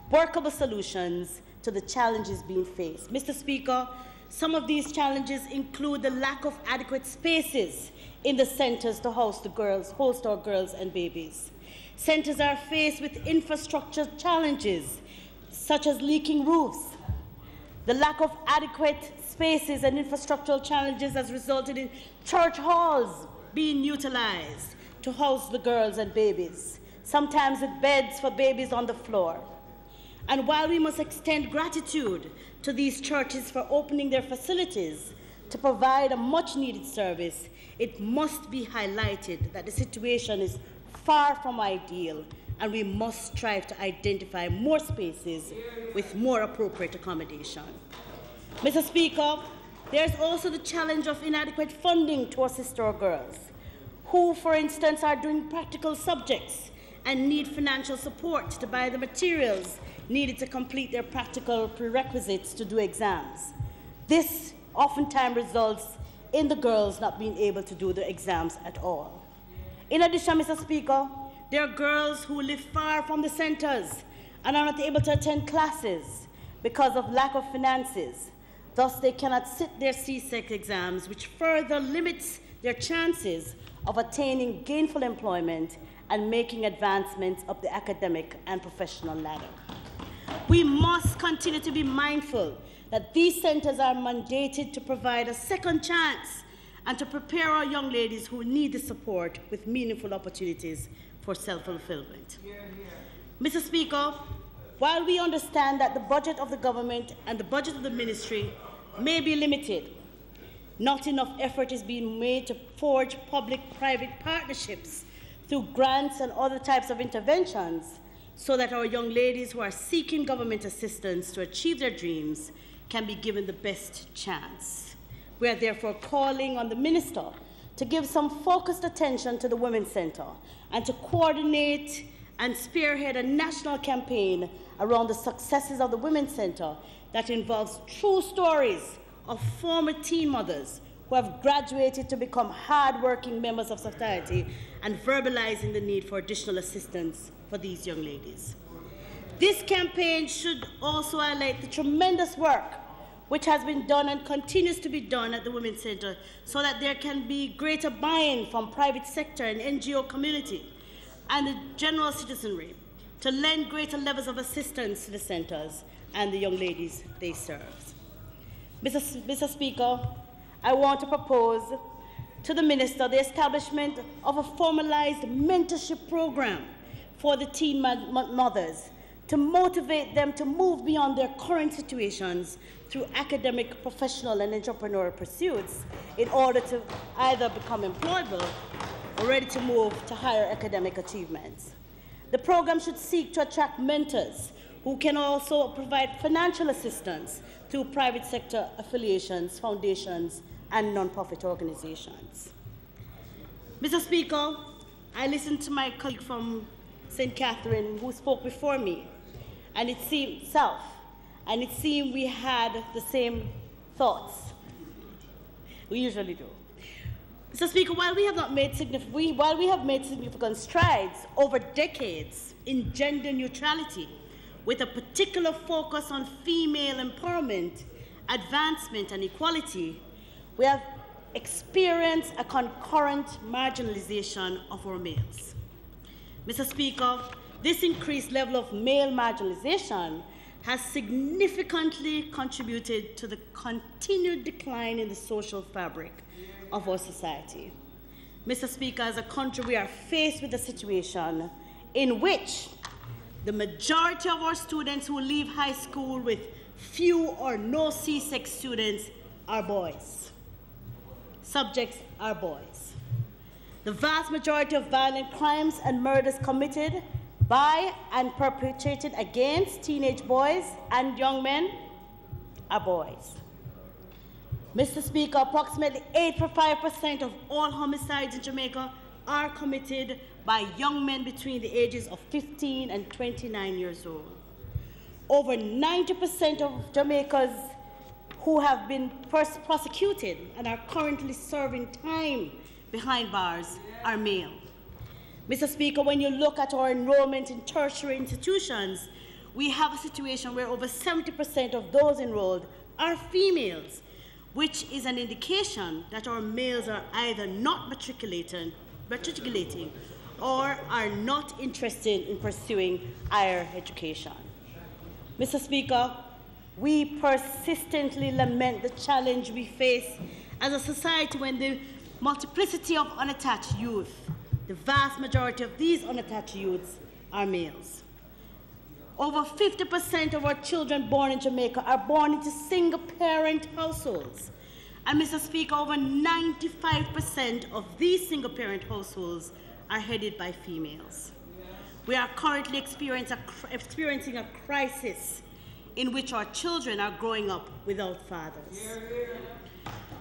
workable solutions to the challenges being faced. Mr. Speaker, some of these challenges include the lack of adequate spaces in the centres to host our girls and babies. Centres are faced with infrastructure challenges, such as leaking roofs. The lack of adequate spaces and infrastructural challenges has resulted in church halls being utilised to house the girls and babies, sometimes with beds for babies on the floor. And while we must extend gratitude to these churches for opening their facilities to provide a much-needed service, it must be highlighted that the situation is far from ideal, and we must strive to identify more spaces with more appropriate accommodation. Mr. Speaker, there's also the challenge of inadequate funding to assist our girls, who, for instance, are doing practical subjects and need financial support to buy the materials needed to complete their practical prerequisites to do exams. This oftentimes results in the girls not being able to do the exams at all. In addition, Mr. Speaker, there are girls who live far from the centres and are not able to attend classes because of lack of finances. Thus, they cannot sit their CSEC exams, which further limits their chances of attaining gainful employment and making advancements up the academic and professional ladder. We must continue to be mindful that these centres are mandated to provide a second chance and to prepare our young ladies who need the support with meaningful opportunities for self-fulfillment. Mr. Speaker, while we understand that the budget of the government and the budget of the ministry may be limited, not enough effort is being made to forge public-private partnerships through grants and other types of interventions so that our young ladies who are seeking government assistance to achieve their dreams can be given the best chance. We are therefore calling on the Minister to give some focused attention to the Women's Centre and to coordinate and spearhead a national campaign around the successes of the Women's Centre that involves true stories of former teen mothers who have graduated to become hard-working members of society and verbalizing the need for additional assistance for these young ladies. This campaign should also highlight the tremendous work which has been done and continues to be done at the Women's Centre so that there can be greater buy-in from private sector and NGO community and the general citizenry to lend greater levels of assistance to the centres and the young ladies they serve. Mr. Speaker, I want to propose to the Minister the establishment of a formalized mentorship program for the teen mothers to motivate them to move beyond their current situations through academic, professional, and entrepreneurial pursuits in order to either become employable or ready to move to higher academic achievements. The program should seek to attract mentors who can also provide financial assistance through private sector affiliations, foundations, and non-profit organizations. Mr. Speaker, I listened to my colleague from St. Catherine who spoke before me, and it seemed we had the same thoughts. We usually do. Mr. Speaker, while we have made significant strides over decades in gender neutrality, with a particular focus on female empowerment, advancement, and equality, we have experienced a concurrent marginalization of our males. Mr. Speaker, this increased level of male marginalization has significantly contributed to the continued decline in the social fabric of our society. Mr. Speaker, as a country, we are faced with a situation in which the majority of our students who leave high school with few or no C-sex students are boys. Subjects are boys. The vast majority of violent crimes and murders committed by and perpetrated against teenage boys and young men are boys. Mr. Speaker, approximately 85% of all homicides in Jamaica are committed by young men between the ages of 15 and 29 years old. Over 90% of Jamaicans who have been first prosecuted and are currently serving time behind bars are male. Mr. Speaker, when you look at our enrollment in tertiary institutions, we have a situation where over 70% of those enrolled are females, which is an indication that our males are either not matriculating or are not interested in pursuing higher education. Mr. Speaker, we persistently lament the challenge we face as a society when the multiplicity of unattached youth, the vast majority of these unattached youths are males. Over 50% of our children born in Jamaica are born into single-parent households. And Mr. Speaker, over 95% of these single-parent households are headed by females. We are currently experiencing a crisis in which our children are growing up without fathers.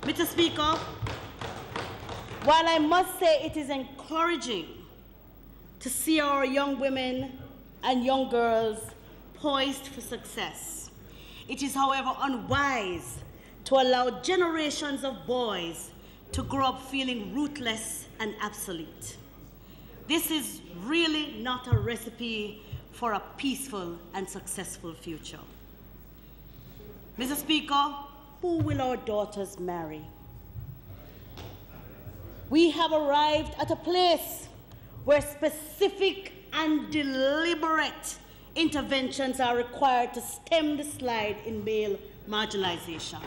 Mr. Speaker, while I must say it is encouraging to see our young women and young girls poised for success, it is, however, unwise to allow generations of boys to grow up feeling rootless and obsolete. This is really not a recipe for a peaceful and successful future. Mr. Speaker, who will our daughters marry? We have arrived at a place where specific and deliberate interventions are required to stem the slide in male marginalization.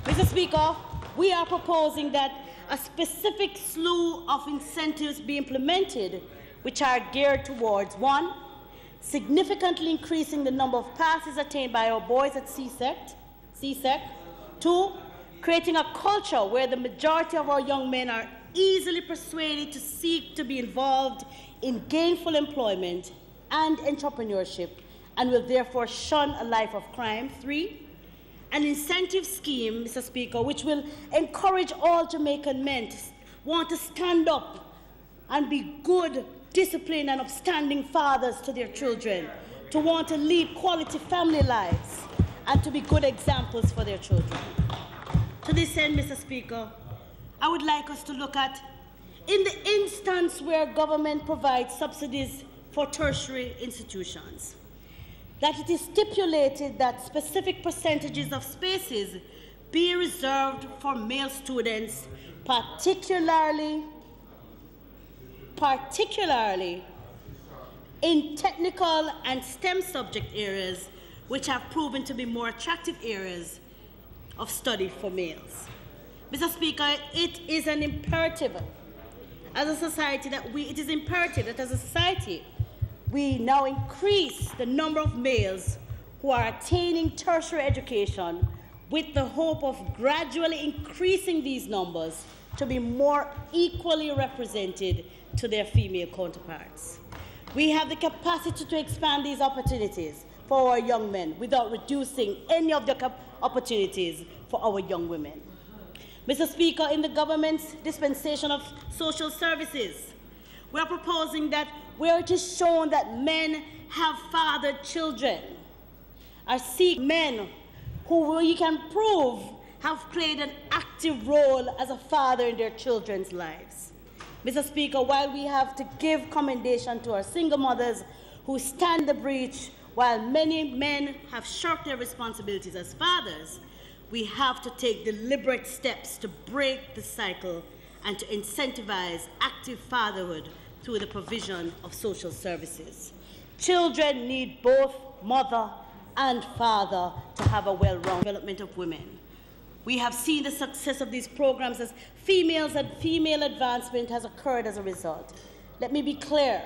Mr. Speaker, we are proposing that a specific slew of incentives be implemented which are geared towards, 1, significantly increasing the number of passes attained by our boys at CSEC. 2, creating a culture where the majority of our young men are easily persuaded to seek to be involved in gainful employment and entrepreneurship and will therefore shun a life of crime. 3, an incentive scheme, Mr. Speaker, which will encourage all Jamaican men to want to stand up and be good, disciplined and upstanding fathers to their children, to want to lead quality family lives and to be good examples for their children. To this end, Mr. Speaker, I would like us to look at, in the instance where government provides subsidies for tertiary institutions, that it is stipulated that specific percentages of spaces be reserved for male students, particularly in technical and STEM subject areas, which have proven to be more attractive areas of study for males. Mr. Speaker, it is an imperative as a society that we now increase the number of males who are attaining tertiary education with the hope of gradually increasing these numbers to be more equally represented to their female counterparts. We have the capacity to expand these opportunities for our young men without reducing any of the opportunities for our young women. Mr. Speaker, in the government's dispensation of social services, we are proposing that where it is shown that men have fathered children, are seeking men who we can prove have played an active role as a father in their children's lives. Mr. Speaker, while we have to give commendation to our single mothers who stand the breach, while many men have shirked their responsibilities as fathers, we have to take deliberate steps to break the cycle and to incentivize active fatherhood through the provision of social services. Children need both mother and father to have a well-rounded development of women. We have seen the success of these programs as female advancement has occurred as a result. Let me be clear.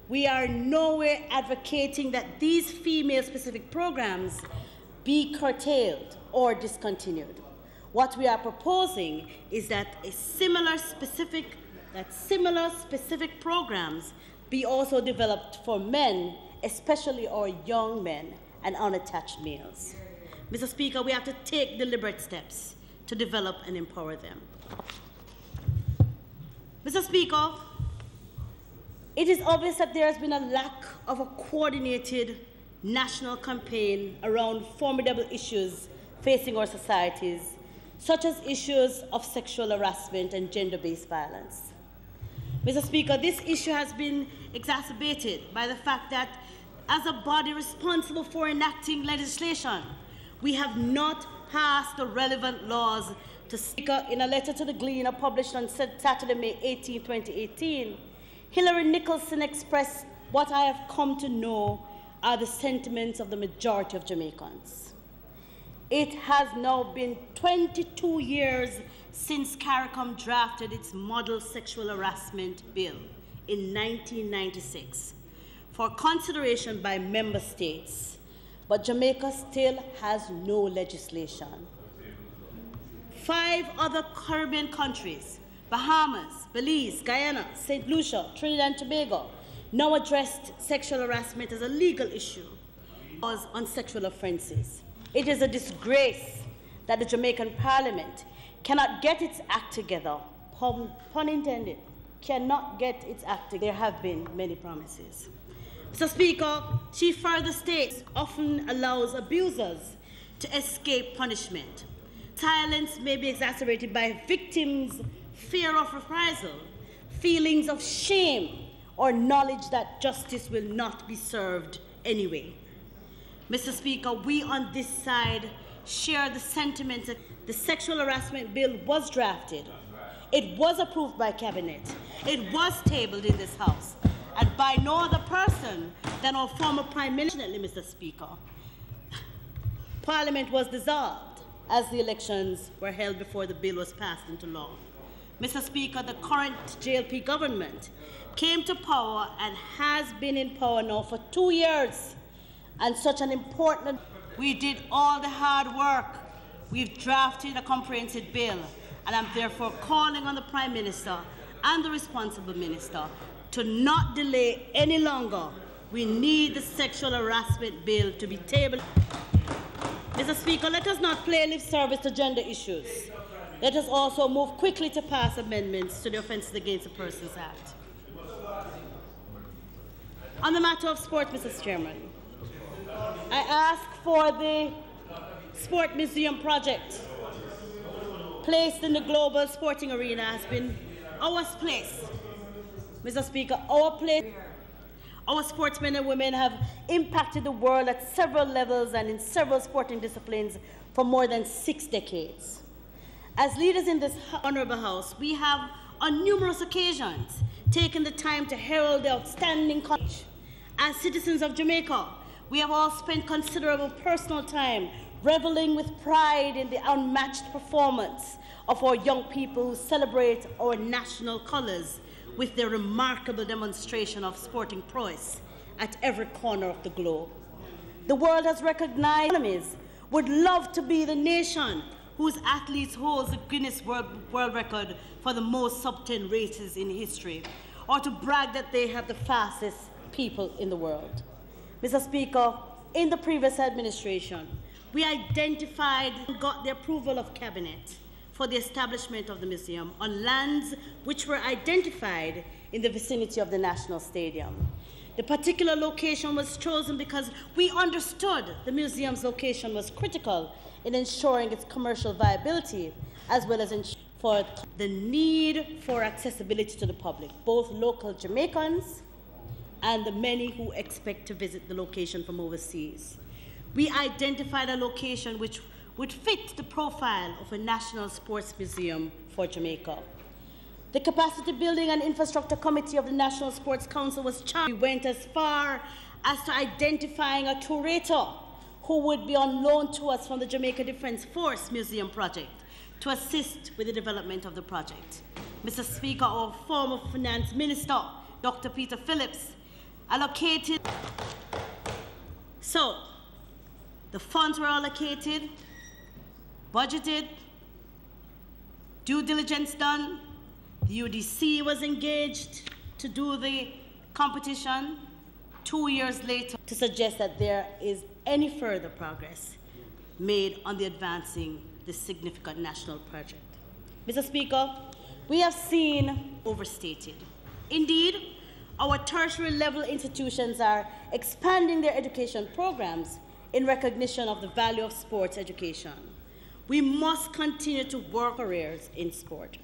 We are nowhere advocating that these female-specific programs be curtailed or discontinued. What we are proposing is that similar specific programs be also developed for men, especially our young men and unattached males. Mr. Speaker, we have to take deliberate steps to develop and empower them. Mr. Speaker, it is obvious that there has been a lack of a coordinated national campaign around formidable issues facing our societies, such as issues of sexual harassment and gender-based violence. Mr. Speaker, this issue has been exacerbated by the fact that as a body responsible for enacting legislation, we have not passed the relevant laws to Speaker. In a letter to the Gleaner published on Saturday, May 18, 2018, Hillary Nicholson expressed what I have come to know are the sentiments of the majority of Jamaicans. It has now been 22 years since CARICOM drafted its model sexual harassment bill in 1996 for consideration by member states, but Jamaica still has no legislation. 5 other Caribbean countries, Bahamas, Belize, Guyana, St. Lucia, Trinidad and Tobago, now addressed sexual harassment as a legal issue on sexual offences. It is a disgrace that the Jamaican Parliament cannot get its act together, pun intended, cannot get its act together. There have been many promises. Mr. Speaker, she further states often allows abusers to escape punishment. Silence may be exacerbated by victims' fear of reprisal, feelings of shame, or knowledge that justice will not be served anyway. Mr. Speaker, we on this side share the sentiment that the sexual harassment bill was drafted. It was approved by Cabinet. It was tabled in this House, and by no other person than our former Prime Minister, Mr. Speaker. Parliament was dissolved as the elections were held before the bill was passed into law. Mr. Speaker, the current JLP government came to power and has been in power now for 2 years. And such an important, we did all the hard work. We've drafted a comprehensive bill, and I'm therefore calling on the Prime Minister and the responsible minister to not delay any longer. We need the sexual harassment bill to be tabled. Mr. Speaker, let us not play lip service to gender issues. Let us also move quickly to pass amendments to the Offences Against the Persons Act. On the matter of sport, Mr. Chairman, I ask for the Sport Museum project placed in the global sporting arena has been our place. Mr. Speaker, our place. Our sportsmen and women have impacted the world at several levels and in several sporting disciplines for more than 6 decades. As leaders in this Honourable House, we have on numerous occasions taken the time to herald the outstanding courage. As citizens of Jamaica, we have all spent considerable personal time reveling with pride in the unmatched performance of our young people who celebrate our national colours with their remarkable demonstration of sporting prowess at every corner of the globe. The world has recognized enemies would love to be the nation whose athletes holds the Guinness World Record for the most sub-10 races in history, or to brag that they have the fastest people in the world. Mr. Speaker, in the previous administration, we identified and got the approval of Cabinet for the establishment of the museum on lands which were identified in the vicinity of the National Stadium. The particular location was chosen because we understood the museum's location was critical in ensuring its commercial viability, as well as for the need for accessibility to the public, both local Jamaicans and the many who expect to visit the location from overseas. We identified a location which would fit the profile of a national sports museum for Jamaica. The Capacity Building and Infrastructure Committee of the National Sports Council was charged. We went as far as to identifying a curator who would be on loan to us from the Jamaica Defence Force Museum project to assist with the development of the project. Mr. Speaker, our former Finance Minister, Dr. Peter Phillips, allocated. So, the funds were allocated, budgeted, due diligence done, the UDC was engaged to do the competition 2 years later to suggest that there is any further progress made on the advancing this significant national project. Mr. Speaker, we have seen overstated. Indeed, our tertiary level institutions are expanding their education programs in recognition of the value of sports education. We must continue to work careers in sport.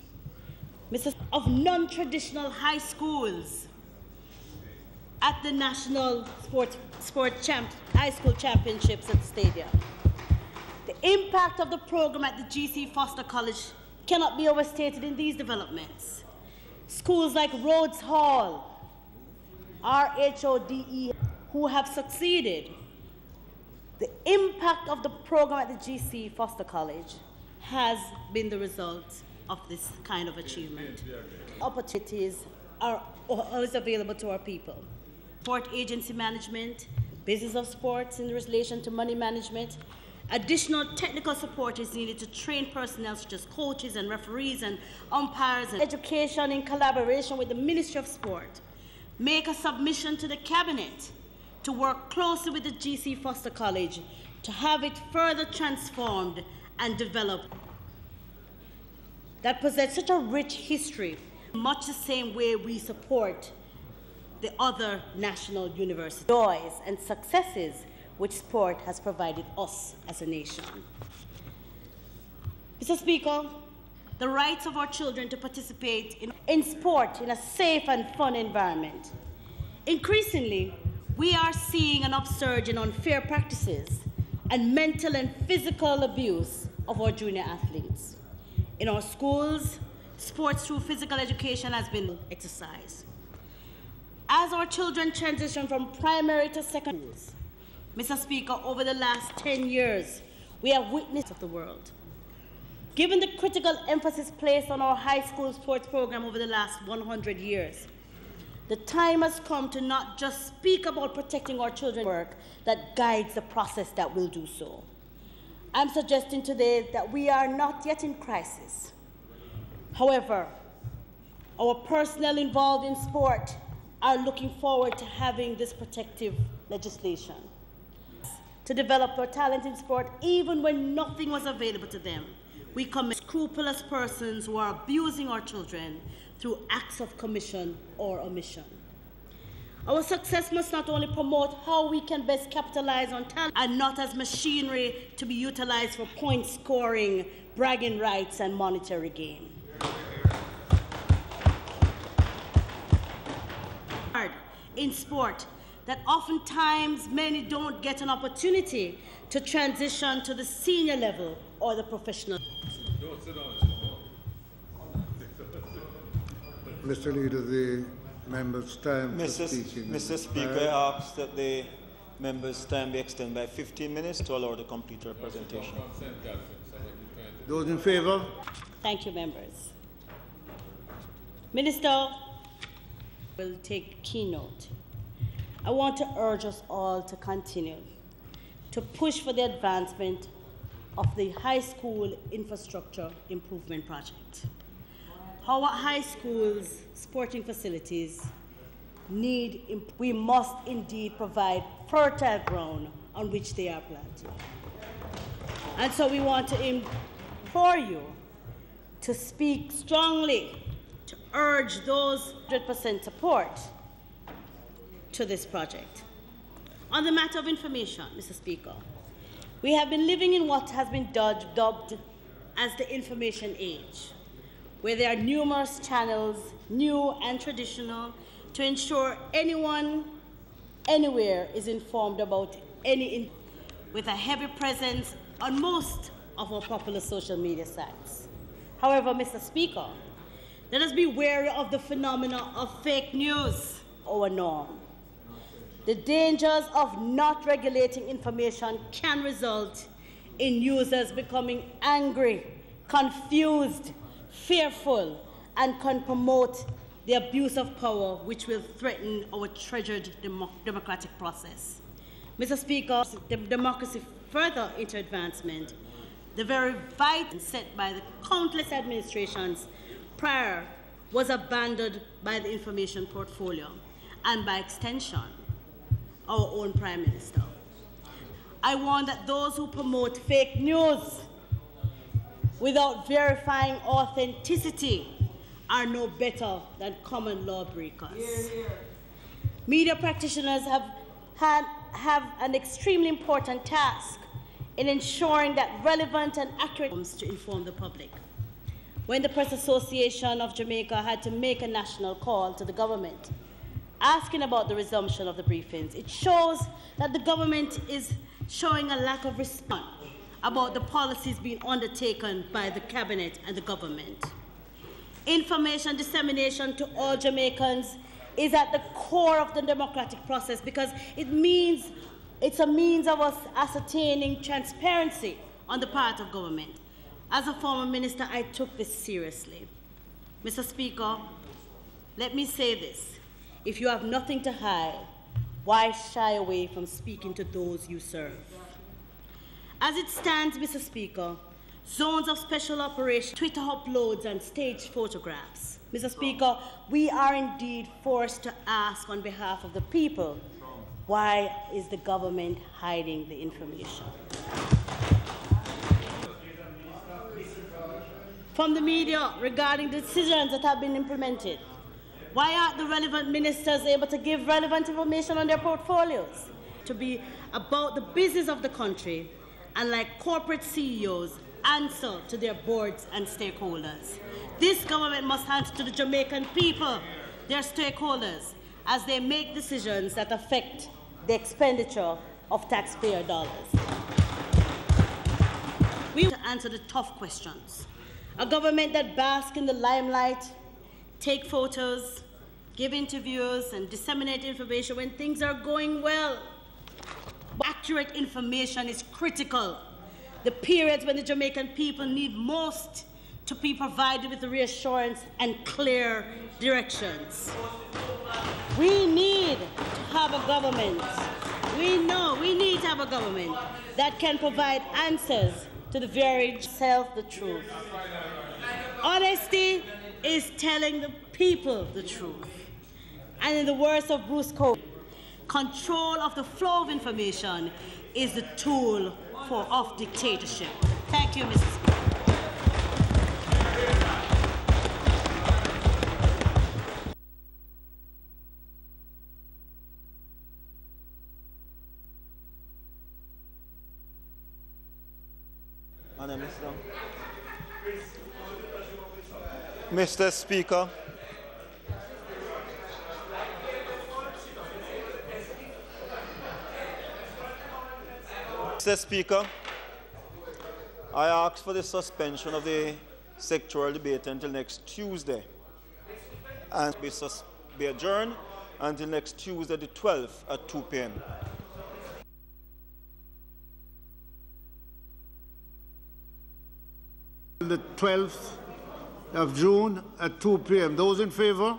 Of non-traditional high schools at the National High School Championships at the stadium. The impact of the program at the GC Foster College cannot be overstated in these developments. Schools like Rhodes Hall, RHODE, who have succeeded. The impact of the program at the GC Foster College has been the result of this kind of achievement. Opportunities are always available to our people. Sport agency management, business of sports in relation to money management, additional technical support is needed to train personnel such as coaches and referees and umpires, and education in collaboration with the Ministry of Sport. Make a submission to the Cabinet to work closely with the GC Foster College to have it further transformed and developed. That possess such a rich history, much the same way we support the other national universities. Joys and successes which sport has provided us as a nation. Mr. Speaker, the rights of our children to participate in sport in a safe and fun environment. Increasingly, we are seeing an upsurge in unfair practices and mental and physical abuse of our junior athletes. In our schools, sports through physical education has been exercised. As our children transition from primary to secondary schools, Mr. Speaker, over the last 10 years, we have witnessed of the world. Given the critical emphasis placed on our high school sports program over the last 100 years, the time has come to not just speak about protecting our children's work that guides the process that will do so. I'm suggesting today that we are not yet in crisis. However, our personnel involved in sport are looking forward to having this protective legislation to develop our talent in sport even when nothing was available to them. We commit scrupulous persons who are abusing our children through acts of commission or omission. Our success must not only promote how we can best capitalize on talent and not as machinery to be utilized for point scoring, bragging rights, and monetary gain. In sport, that oftentimes many don't get an opportunity to transition to the senior level or the professional. Mr. Leader, the member's time for speaking. Mr. Speaker, I ask that the member's time be extended by 15 minutes to allow her to complete her presentation. Those in favour? Thank you, members. Minister will take keynote. I want to urge us all to continue to push for the advancement of the high school infrastructure improvement project. Our high schools' sporting facilities we must indeed provide fertile ground on which they are planted. And so we want to implore you to speak strongly, to urge those 100% support to this project. On the matter of information, Mr. Speaker, we have been living in what has been dubbed as the information age, where there are numerous channels, new and traditional, to ensure anyone, anywhere is informed about with a heavy presence on most of our popular social media sites. However, Mr. Speaker, let us be wary of the phenomena of fake news, our norm. The dangers of not regulating information can result in users becoming angry, confused, fearful, and can promote the abuse of power, which will threaten our treasured democratic process. Mr. Speaker, the democracy further into advancement, the very vital set by the countless administrations prior was abandoned by the information portfolio and by extension, our own Prime Minister. I warn that those who promote fake news without verifying authenticity are no better than common law breakers. Yeah. Media practitioners have an extremely important task in ensuring that relevant and accurate news to inform the public. When the Press Association of Jamaica had to make a national call to the government asking about the resumption of the briefings, it shows that the government is showing a lack of response about the policies being undertaken by the cabinet and the government. Information dissemination to all Jamaicans is at the core of the democratic process because it's a means of us ascertaining transparency on the part of government. As a former minister, I took this seriously. Mr. Speaker, let me say this. If you have nothing to hide, why shy away from speaking to those you serve? As it stands, Mr. Speaker, zones of special operations, Twitter uploads, and staged photographs. Mr. Speaker, we are indeed forced to ask on behalf of the people, why is the government hiding the information? From the media regarding the decisions that have been implemented, why aren't the relevant ministers able to give relevant information on their portfolios? To be about the business of the country and, like corporate CEOs, answer to their boards and stakeholders. This government must answer to the Jamaican people, their stakeholders, as they make decisions that affect the expenditure of taxpayer dollars. We want to answer the tough questions. A government that basks in the limelight, take photos, give interviews, and disseminate information when things are going well. Accurate information is critical the periods when the Jamaican people need most to be provided with reassurance and clear directions. We need to have a government. We need to have a government that can provide answers to the very self the truth. Honesty is telling the people the truth. And in the words of Bruce Cole, control of the flow of information is the tool of dictatorship. Thank you, Mr. Speaker. Mr. Speaker, I ask for the suspension of the sectoral debate until next Tuesday and be adjourned until next Tuesday the 12th at 2 p.m. The 12th of June at 2 p.m. Those in favor?